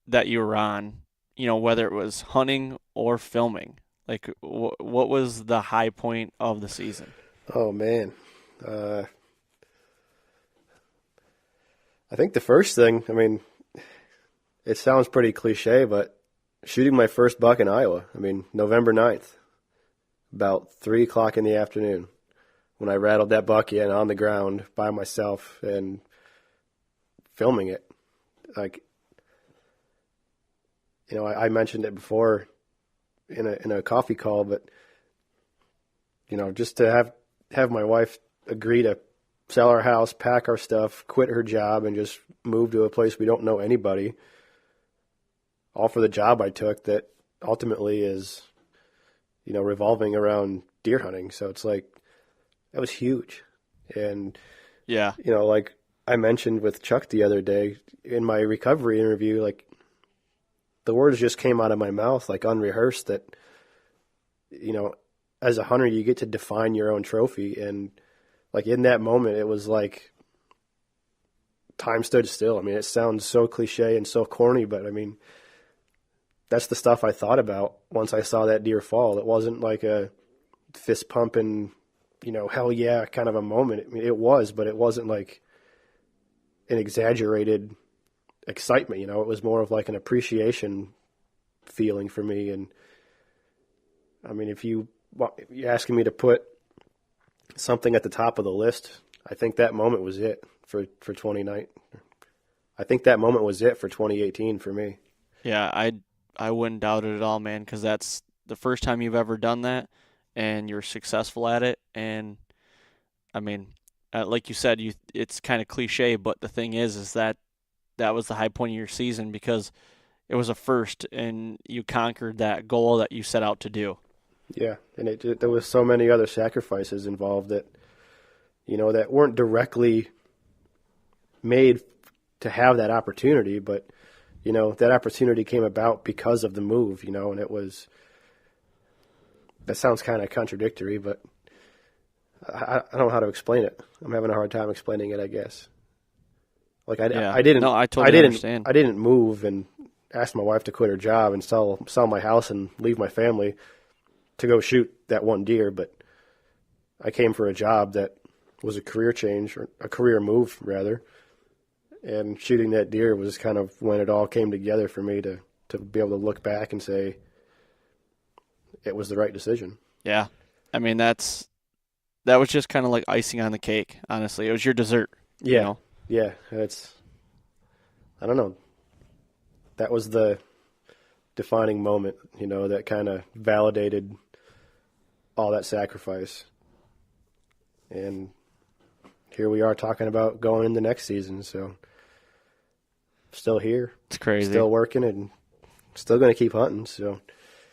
that you were on? Whether it was hunting or filming. Like, what was the high point of the season? Oh man, I think the first thing. I mean, it sounds pretty cliche, but shooting my first buck in Iowa. I mean, November 9th, about 3 o'clock in the afternoon, when I rattled that buck in on the ground by myself and filming it. Like, I mentioned it before in a coffee call, but just to have my wife agree to sell our house, pack our stuff, quit her job, and just move to a place we don't know anybody, all for the job I took that ultimately is, revolving around deer hunting. So it's like, that was huge. And, Yeah. Like I mentioned with Chuck the other day in my recovery interview, like the words just came out of my mouth, like unrehearsed, that, as a hunter, you get to define your own trophy. And like in that moment, it was like time stood still. I mean, it sounds so cliche and so corny, but I mean, that's the stuff I thought about once I saw that deer fall. It wasn't like a fist pumping, hell yeah kind of a moment. I mean, it was, but it wasn't like an exaggerated excitement. It was more of like an appreciation feeling for me. And I mean, if you're asking me to put something at the top of the list, I think that moment was it for 2019. I think that moment was it for 2018 for me. Yeah, I wouldn't doubt it at all, man, because that's the first time you've ever done that, and you're successful at it. And I mean, like you said, it's kind of cliche, but the thing is that was the high point of your season because it was a first, and you conquered that goal that you set out to do. Yeah, and there was so many other sacrifices involved that, that weren't directly made to have that opportunity, but that opportunity came about because of the move, and it was, that sounds kind of contradictory, but I don't know how to explain it. I'm having a hard time explaining it, I guess. Like I didn't. No, I totally understand. I didn't move and ask my wife to quit her job and sell my house and leave my family to go shoot that one deer, but I came for a job that was a career change, or a career move rather. And shooting that deer was kind of when it all came together for me to be able to look back and say it was the right decision. Yeah. I mean, that was just kind of like icing on the cake, honestly. It was your dessert. Yeah. Yeah. I don't know. That was the defining moment, that kind of validated all that sacrifice. And here we are talking about going in the next season, so still here. It's crazy. Still working and still going to keep hunting, so.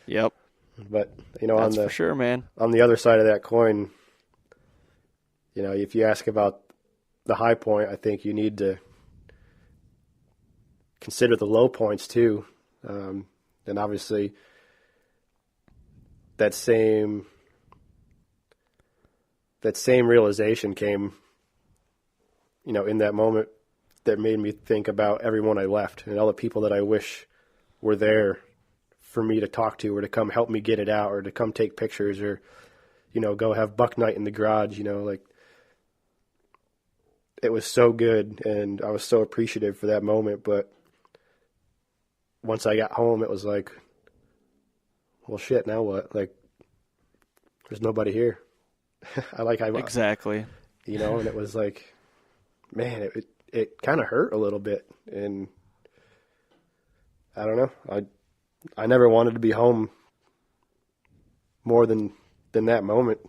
Yep. But, That's for sure, man. On the other side of that coin, if you ask about the high point, I think you need to consider the low points too. And obviously that same realization came, in that moment that made me think about everyone I left and all the people that I wish were there for me to talk to or to come help me get it out or to come take pictures or, go have buck night in the garage, like it was so good and I was so appreciative for that moment. But once I got home, it was like, well, shit, now what? Like, there's nobody here. Exactly. And it was like, man, it kind of hurt a little bit. And I don't know. I never wanted to be home more than that moment.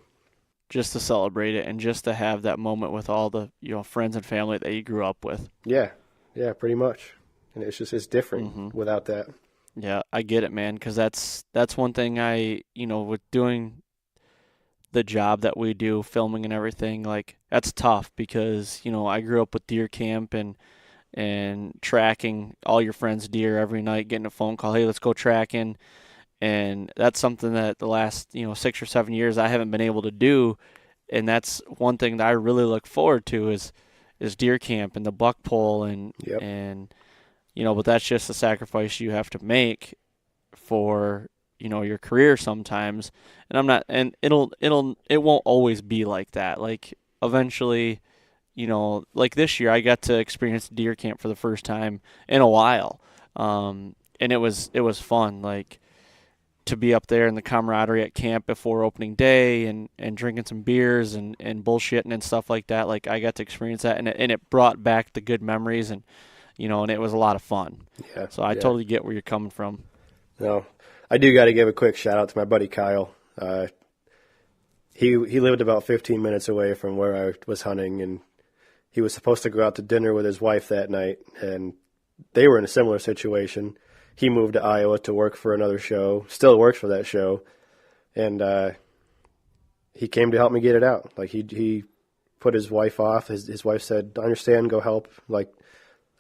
Just to celebrate it and just to have that moment with all the, friends and family that you grew up with. Yeah. Yeah, pretty much. And it's different without that. Yeah, I get it, man, because that's one thing with doing the job that we do, filming and everything, like, that's tough because, I grew up with deer camp and and tracking all your friends' deer every night, getting a phone call, hey, let's go tracking. And that's something that the last 6 or 7 years I haven't been able to do, and that's one thing that I really look forward to is deer camp and the buck pull and Yep. and but that's just a sacrifice you have to make for your career sometimes. And I'm not, and it won't always be like that. Like eventually, like this year I got to experience deer camp for the first time in a while, and it was fun. Like to be up there in the camaraderie at camp before opening day and drinking some beers and bullshitting and stuff like that. Like I got to experience that, and it brought back the good memories, and and it was a lot of fun. Yeah. So I totally get where you're coming from. No, I do got to give a quick shout out to my buddy Kyle. He lived about 15 minutes away from where I was hunting, and he was supposed to go out to dinner with his wife that night, and they were in a similar situation. He moved to Iowa to work for another show, still works for that show, and he came to help me get it out. Like he put his wife off. His wife said, "I understand, go help." Like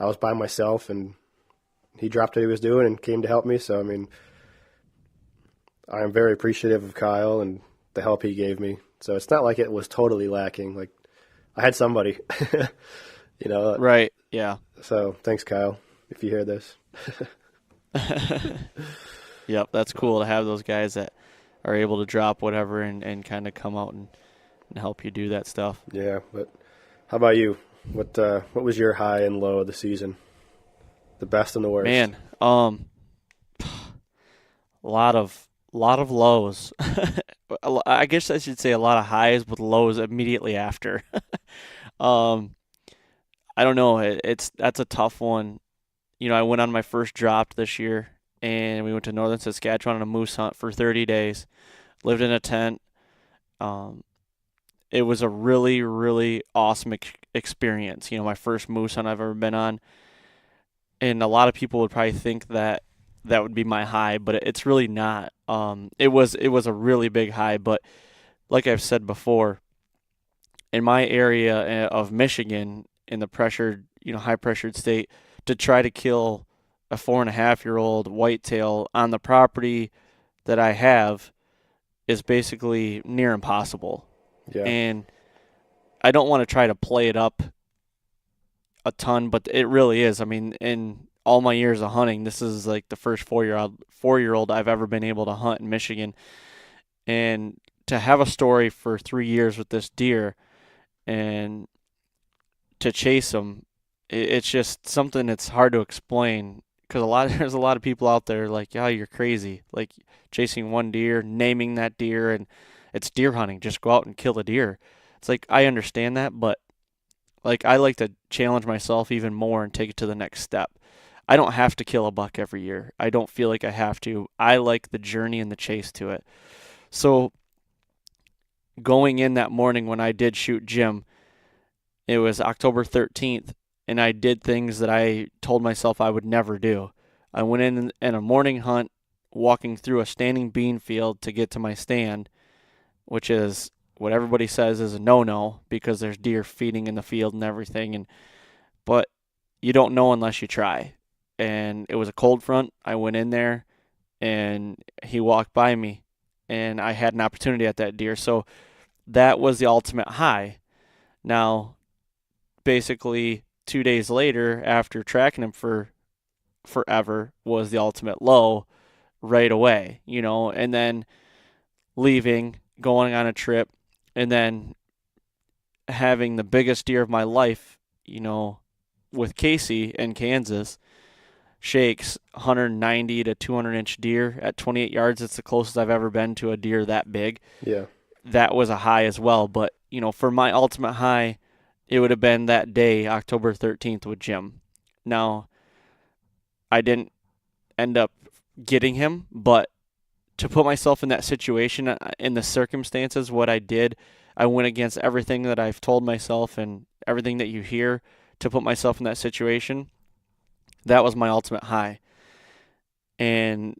I was by myself, and he dropped what he was doing and came to help me. So I mean, I am very appreciative of Kyle and the help he gave me. So it's not like it was totally lacking. Like I had somebody, Right. Yeah. So thanks, Kyle, if you hear this. Yep, that's cool to have those guys that are able to drop whatever and kind of come out and help you do that stuff. Yeah, but how about you? What was your high and low of the season? The best and the worst. Man, a lot of lows. I guess I should say a lot of highs with lows immediately after. I don't know. That's a tough one. I went on my first drop this year, and we went to northern Saskatchewan on a moose hunt for 30 days. Lived in a tent. It was a really, really awesome experience. My first moose hunt I've ever been on. And a lot of people would probably think that would be my high, but it's really not. It was a really big high, but like I've said before, in my area of Michigan, in the pressured, high pressured state, to try to kill a 4.5-year-old whitetail on the property that I have is basically near impossible. Yeah. And I don't want to try to play it up a ton, but it really is. I mean, in all my years of hunting, this is like the first 4-year-old I've ever been able to hunt in Michigan. And to have a story for 3 years with this deer and to chase him, it's just something that's hard to explain, because there's a lot of people out there like, yeah, you're crazy, like chasing one deer, naming that deer, and it's deer hunting. Just go out and kill a deer. It's like, I understand that, but like I like to challenge myself even more and take it to the next step. I don't have to kill a buck every year. I don't feel like I have to. I like the journey and the chase to it. So going in that morning when I did shoot Jim, it was October 13th. And I did things that I told myself I would never do. I went in a morning hunt, walking through a standing bean field to get to my stand, which is what everybody says is a no-no because there's deer feeding in the field and everything. But you don't know unless you try. And it was a cold front. I went in there, and he walked by me, and I had an opportunity at that deer. So that was the ultimate high. Now, basically 2 days later, after tracking him for forever, was the ultimate low right away, and then leaving, going on a trip, and then having the biggest deer of my life, with Casey in Kansas, Shakes, 190 to 200 inch deer at 28 yards. It's the closest I've ever been to a deer that big. Yeah. That was a high as well. But, for my ultimate high, it would have been that day, October 13th, with Jim. Now, I didn't end up getting him, but to put myself in that situation, in the circumstances, what I did, I went against everything that I've told myself and everything that you hear to put myself in that situation. That was my ultimate high. And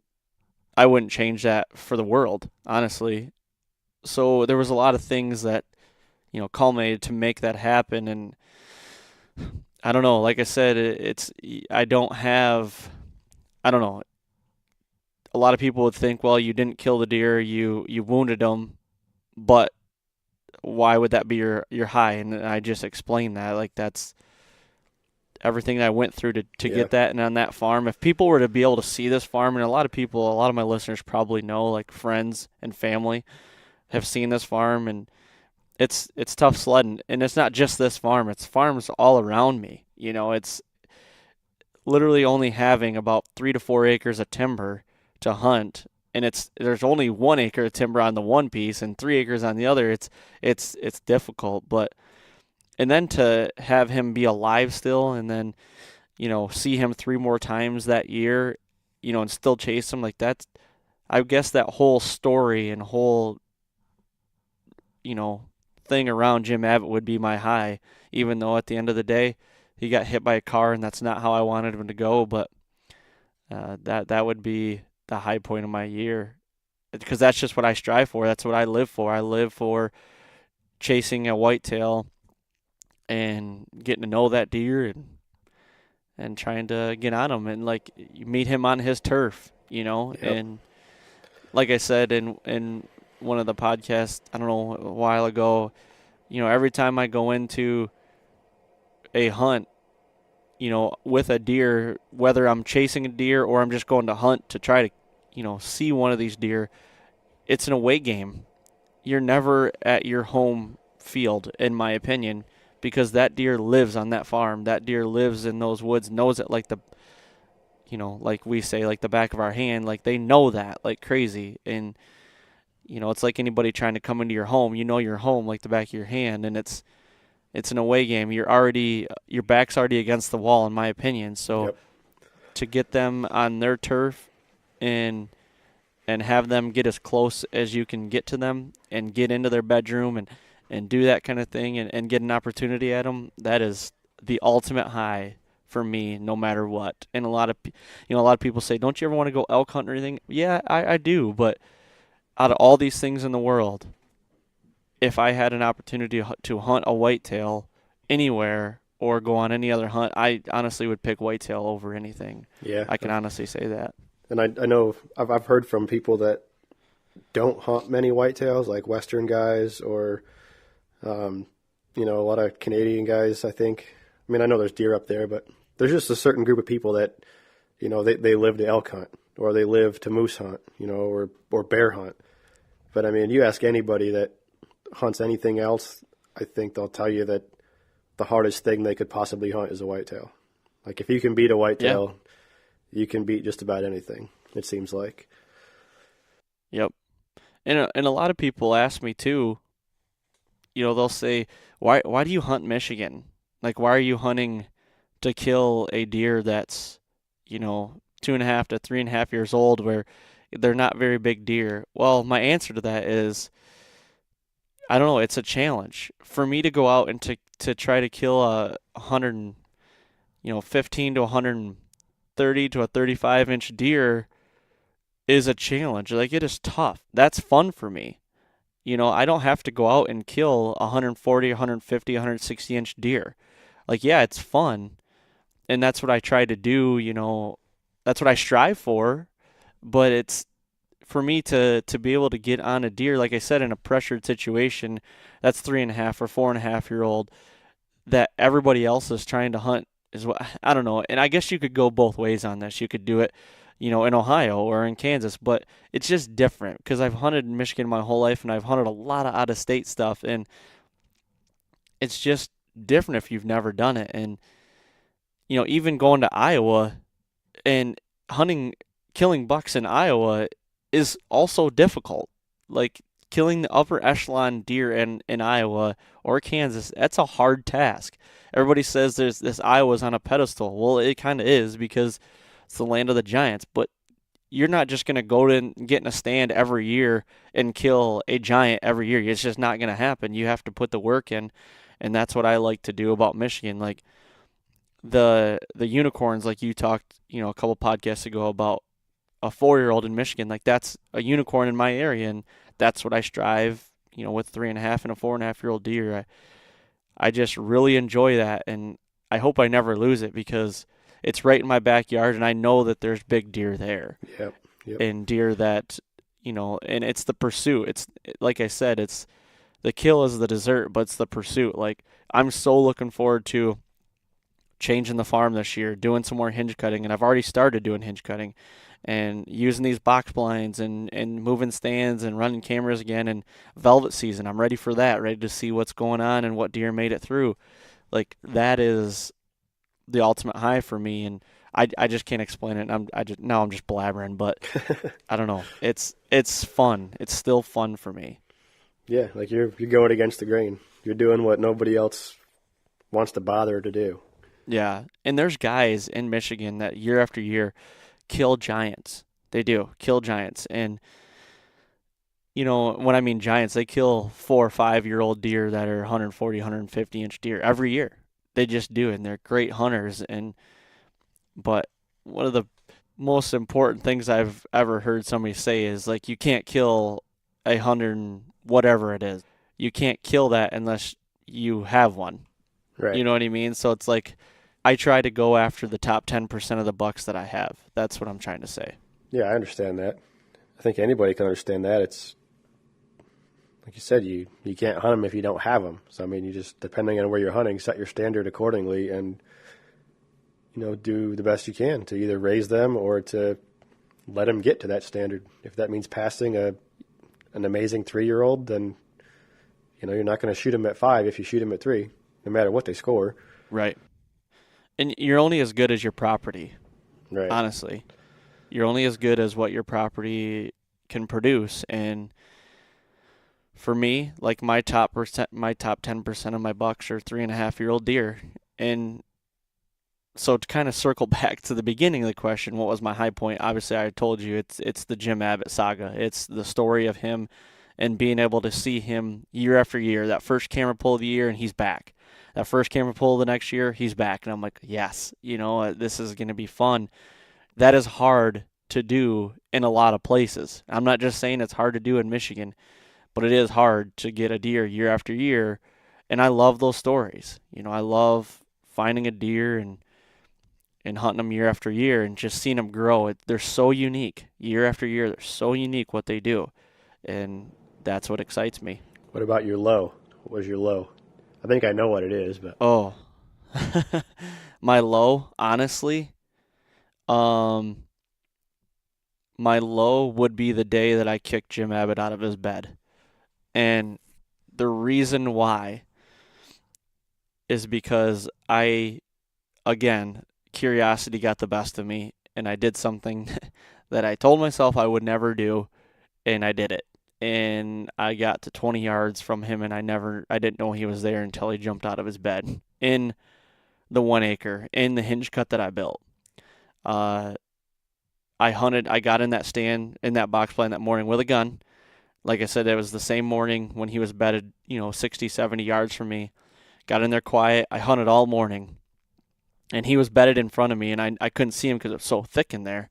I wouldn't change that for the world, honestly. So there was a lot of things that culminated to make that happen. And I don't know. Like I said, I don't have. I don't know. A lot of people would think, well, you didn't kill the deer, you wounded them, but why would that be your high? And I just explained that. Like, that's everything I went through to Yeah. get that. And on that farm, if people were to be able to see this farm, and a lot of my listeners probably know, like friends and family have seen this farm, and it's tough sledding. And it's not just this farm, it's farms all around me. You know, it's literally only having about 3 to 4 acres of timber to hunt, and there's only 1 acre of timber on the one piece and 3 acres on the other. It's difficult, but and then to have him be alive still, and then see him 3 more times that year, and still chase him like that. I guess that whole story and whole thing around Jim Abbott would be my high, even though at the end of the day he got hit by a car and that's not how I wanted him to go. But that would be the high point of my year, because that's just what I strive for. That's what I live for. I live for chasing a whitetail and getting to know that deer and trying to get on him, and like you meet him on his turf, Yep. And like I said in one of the podcasts, I don't know, a while ago, every time I go into a hunt, with a deer, whether I'm chasing a deer or I'm just going to hunt to try to, see one of these deer, it's an away game. You're never at your home field, in my opinion, because that deer lives on that farm. That deer lives in those woods, knows it like like we say, like the back of our hand. Like, they know that like crazy. And, it's like anybody trying to come into your home. Your home like the back of your hand, and it's an away game. Your back's already against the wall, in my opinion. So Yep. to get them on their turf and have them get as close as you can get to them and get into their bedroom and do that kind of thing and get an opportunity at them, that is the ultimate high for me, no matter what. And a lot of people say, don't you ever want to go elk hunting or anything? Yeah, I do. But out of all these things in the world, if I had an opportunity to hunt a whitetail anywhere or go on any other hunt, I honestly would pick whitetail over anything. Yeah. I can honestly say that. And I know I've heard from people that don't hunt many whitetails, like Western guys or, a lot of Canadian guys, I think. I mean, I know there's deer up there, but there's just a certain group of people that, they live to elk hunt or they live to moose hunt, or bear hunt. But I mean, you ask anybody that hunts anything else, I think they'll tell you that the hardest thing they could possibly hunt is a whitetail. Like, if you can beat a whitetail, you can beat just about anything, it seems like. Yep. And a lot of people ask me too, they'll say, why do you hunt Michigan? Like, why are you hunting to kill a deer that's, 2.5 to 3.5 years old, where they're not very big deer? Well, my answer to that is, I don't know, it's a challenge for me to go out and to try to kill a 15 to 130 to a 35-inch deer is a challenge. Like, it is tough. That's fun for me. I don't have to go out and kill 140, 150, 160-inch deer. Like, yeah, it's fun, and that's what I try to do, that's what I strive for, but it's for me to be able to get on a deer, like I said, in a pressured situation, that's 3.5 or 4.5-year-old that everybody else is trying to hunt is what, I don't know. And I guess you could go both ways on this. You could do it, in Ohio or in Kansas, but it's just different because I've hunted in Michigan my whole life and I've hunted a lot of out-of-state stuff, and it's just different if you've never done it. And, even going to Iowa and killing bucks in Iowa is also difficult. Like, killing the upper echelon deer in Iowa or Kansas, that's a hard task. Everybody says this Iowa's on a pedestal. Well, it kind of is because it's the land of the giants, but you're not just going to go and get in a stand every year and kill a giant every year. It's just not going to happen. You have to put the work in, and that's what I like to do about Michigan. Like, the unicorns, like you talked, a couple podcasts ago about a 4-year-old in Michigan, like that's a unicorn in my area, and that's what I strive, with 3.5 and a 4.5-year-old deer. I just really enjoy that, and I hope I never lose it because it's right in my backyard and I know that there's big deer there. Yep. And deer that, and it's the pursuit. It's like I said, it's the kill is the dessert, but it's the pursuit. Like, I'm so looking forward to changing the farm this year, doing some more hinge cutting, and I've already started doing hinge cutting and using these box blinds and moving stands and running cameras again, and velvet season. I'm ready for that, ready to see what's going on and what deer made it through. Like, that is the ultimate high for me, and I just can't explain it. I'm just blabbering, but I don't know. It's fun. It's still fun for me. Yeah, like you're going against the grain. You're doing what nobody else wants to bother to do. Yeah, and there's guys in Michigan that year after year kill giants. They do kill giants, and when I mean giants, they kill 4 or 5 year old deer that are 140, 150 inch deer every year. They just do, and they're great hunters. But one of the most important things I've ever heard somebody say is, like, you can't kill 100 and whatever it is. You can't kill that unless you have one. Right. You know what I mean? So it's like, I try to go after the top 10% of the bucks that I have. That's what I'm trying to say. Yeah, I understand that. I think anybody can understand that. It's like you said, you can't hunt them if you don't have them. So, I mean, you just, depending on where you're hunting, set your standard accordingly and, do the best you can to either raise them or to let them get to that standard. If that means passing an amazing 3-year-old, then, you're not going to shoot them at 5 if you shoot them at 3, no matter what they score. Right. And you're only as good as your property. Right. Honestly. You're only as good as what your property can produce. And for me, like, my top 10% of my bucks are 3.5-year-old deer. And so to kind of circle back to the beginning of the question, what was my high point? Obviously, I told you it's the Jim Abbott saga. It's the story of him and being able to see him year after year. That first camera pull of the year, and he's back. That first camera pull the next year, he's back. And I'm like, yes, this is going to be fun. That is hard to do in a lot of places. I'm not just saying it's hard to do in Michigan, but it is hard to get a deer year after year. And I love those stories. I love finding a deer and hunting them year after year and just seeing them grow. They're so unique. Year after year, they're so unique what they do. And that's what excites me. What about your low? What was your low? I think I know what it is, but... Oh. My low, honestly, my low would be the day that I kicked Jim Abbott out of his bed. And the reason why is because curiosity got the best of me, and I did something that I told myself I would never do, and I did it. And I got to 20 yards from him, and I didn't know he was there until he jumped out of his bed in the 1 acre, in the hinge cut that I built. I got in that stand, in that box blind that morning with a gun. Like I said, it was the same morning when he was bedded, 60, 70 yards from me. Got in there quiet. I hunted all morning. And he was bedded in front of me, and I couldn't see him because it was so thick in there.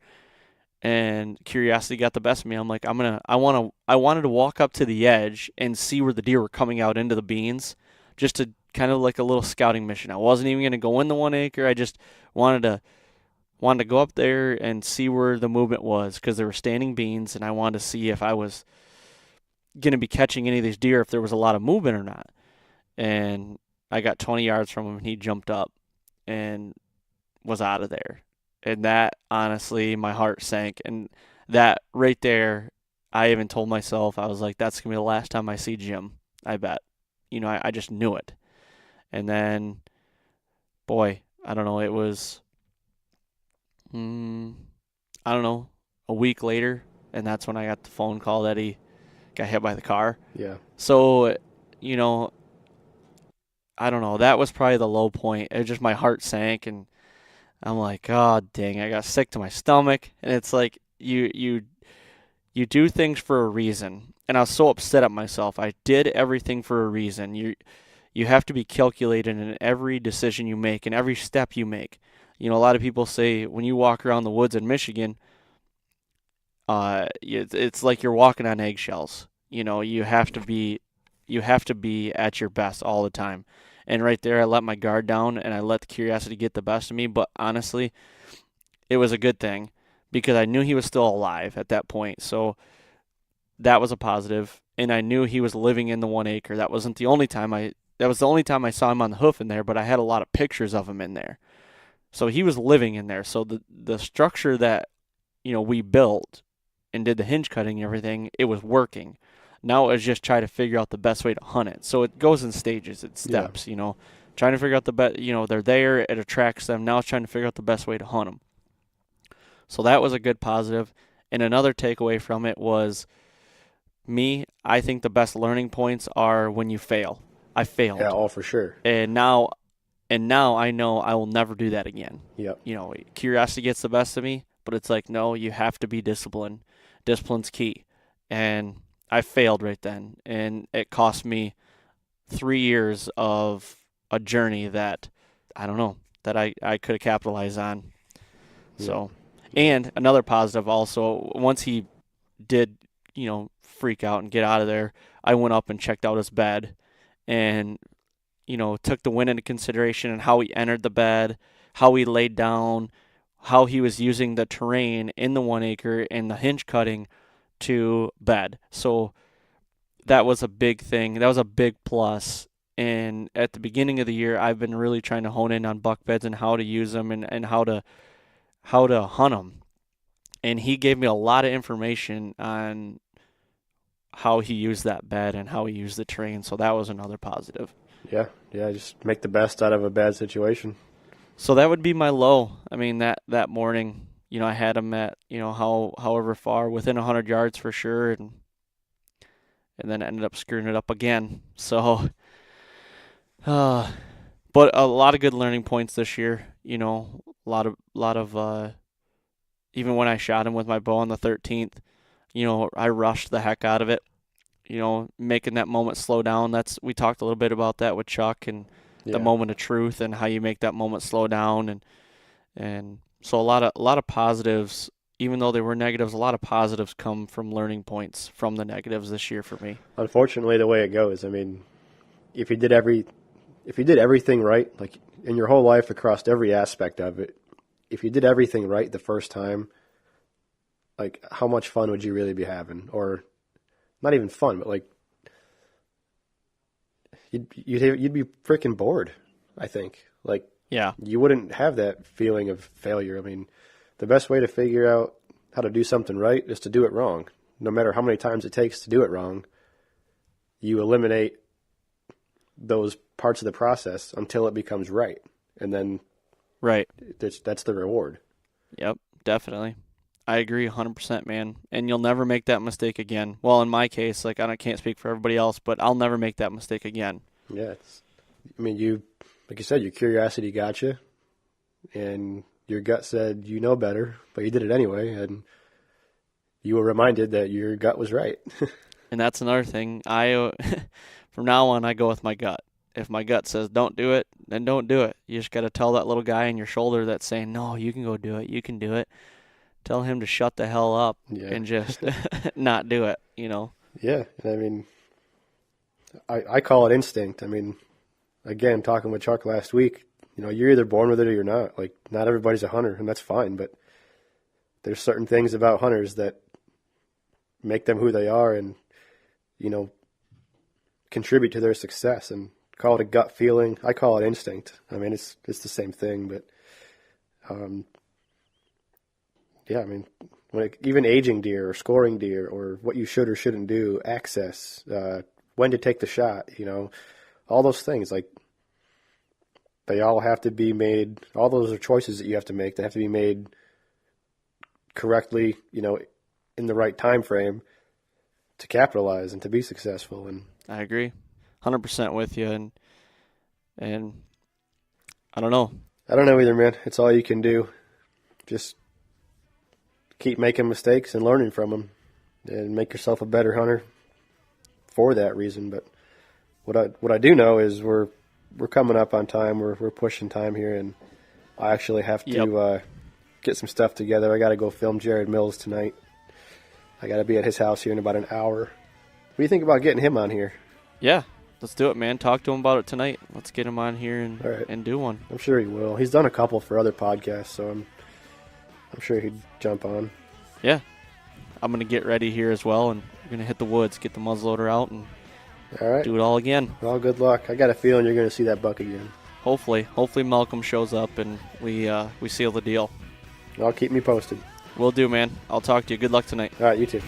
And curiosity got the best of me. I'm like, I wanted to walk up to the edge and see where the deer were coming out into the beans, just to kind of like a little scouting mission. I wasn't even going to go in the 1 acre. I just wanted to go up there and see where the movement was, because there were standing beans, and I wanted to see if I was going to be catching any of these deer, if there was a lot of movement or not. And I got 20 yards from him, and he jumped up and was out of there. And that, honestly, my heart sank. And that right there, I even told myself, I was like, that's going to be the last time I see Jim, I bet. I just knew it. And then, boy, I don't know, it was, a week later, and that's when I got the phone call that he got hit by the car. Yeah. So, I don't know, that was probably the low point. It was just, my heart sank, and I'm like, oh, dang, I got sick to my stomach. And it's like, you do things for a reason. And I was so upset at myself. I did everything for a reason. You have to be calculated in every decision you make and every step you make. A lot of people say when you walk around the woods in Michigan, it's like you're walking on eggshells. You have to be at your best all the time. And right there, I let my guard down and I let the curiosity get the best of me. But honestly, it was a good thing because I knew he was still alive at that point. So that was a positive. And I knew he was living in the 1 acre. That was the only time I saw him on the hoof in there, but I had a lot of pictures of him in there. So he was living in there. So the structure that, we built and did the hinge cutting and everything, it was working. Now it was just try to figure out the best way to hunt it. So it goes in stages, it's steps, trying to figure out the best, they're there, it attracts them. Now it's trying to figure out the best way to hunt them. So that was a good positive. And another takeaway from it was I think the best learning points are when you fail. I failed. Yeah, all for sure. And now I know I will never do that again. Yep. Curiosity gets the best of me, but it's like, no, you have to be disciplined. Discipline's key. And I failed right then, and it cost me 3 years of a journey that I don't know that I could have capitalized on. Yeah. So, and another positive also, once he did, freak out and get out of there, I went up and checked out his bed, and took the wind into consideration and how he entered the bed, how he laid down, how he was using the terrain in the 1 acre and the hinge cutting to bed. So that was a big thing. That was a big plus. And at the beginning of the year, I've been really trying to hone in on buck beds and how to use them and how to hunt them. And he gave me a lot of information on how he used that bed and how he used the terrain. So that was another positive. Yeah, just make the best out of a bad situation. So that would be my low. I mean, that morning, I had him at, however far, within 100 yards for sure, and then ended up screwing it up again. So, but a lot of good learning points this year. A lot of even when I shot him with my bow on the 13th, I rushed the heck out of it. Making that moment slow down. We talked a little bit about that with Chuck and the moment of truth and how you make that moment slow down and so a lot of positives, even though they were negatives, a lot of positives come from learning points from the negatives this year for me. Unfortunately, the way it goes, I mean, if you did everything right, like in your whole life across every aspect of it, if you did everything right the first time, like how much fun would you really be having? Or not even fun, but like you'd be freaking bored, I think. Like, yeah, you wouldn't have that feeling of failure. I mean, the best way to figure out how to do something right is to do it wrong. No matter how many times it takes to do it wrong, you eliminate those parts of the process until it becomes right. And then right, that's the reward. Yep, definitely. I agree 100%, man. And you'll never make that mistake again. Well, in my case, like I can't speak for everybody else, but I'll never make that mistake again. Yeah, like you said, your curiosity got you, and your gut said you know better, but you did it anyway, and you were reminded that your gut was right. And that's another thing. From now on, I go with my gut. If my gut says don't do it, then don't do it. You just got to tell that little guy in your shoulder that's saying, no, you can go do it. You can do it. Tell him to shut the hell up and just not do it, Yeah, and I mean, I call it instinct. I mean, again, talking with Chuck last week, you're either born with it or you're not. Like, not everybody's a hunter, and that's fine, but there's certain things about hunters that make them who they are and, contribute to their success. And call it a gut feeling. I call it instinct. I mean, it's the same thing, but yeah, I mean, even aging deer or scoring deer or what you should or shouldn't do, access, when to take the shot, all those things, like, they all have to be made, all those are choices that you have to make. They have to be made correctly, in the right time frame to capitalize and to be successful. And I agree 100% with you. And I don't know. I don't know either, man. It's all you can do. Just keep making mistakes and learning from them and make yourself a better hunter for that reason. But what I do know is we're coming up on time. We're pushing time here, and I actually have to get some stuff together. I got to go film Jared Mills tonight. I got to be at his house here in about an hour. What do you think about getting him on here? Yeah, Let's do it, man. Talk to him about it tonight. Let's get him on here All right. and do one. I'm sure he will. He's done a couple for other podcasts, so I'm sure he'd jump on. Yeah. I'm going to get ready here as well, and we're going to hit the woods, get the muzzleloader out, and All right. do it all again. Well, good luck. I got a feeling you're going to see that buck again. Hopefully Malcolm shows up and we seal the deal. I'll keep me posted. Will do, man. I'll talk to you. Good luck tonight. All right, you too.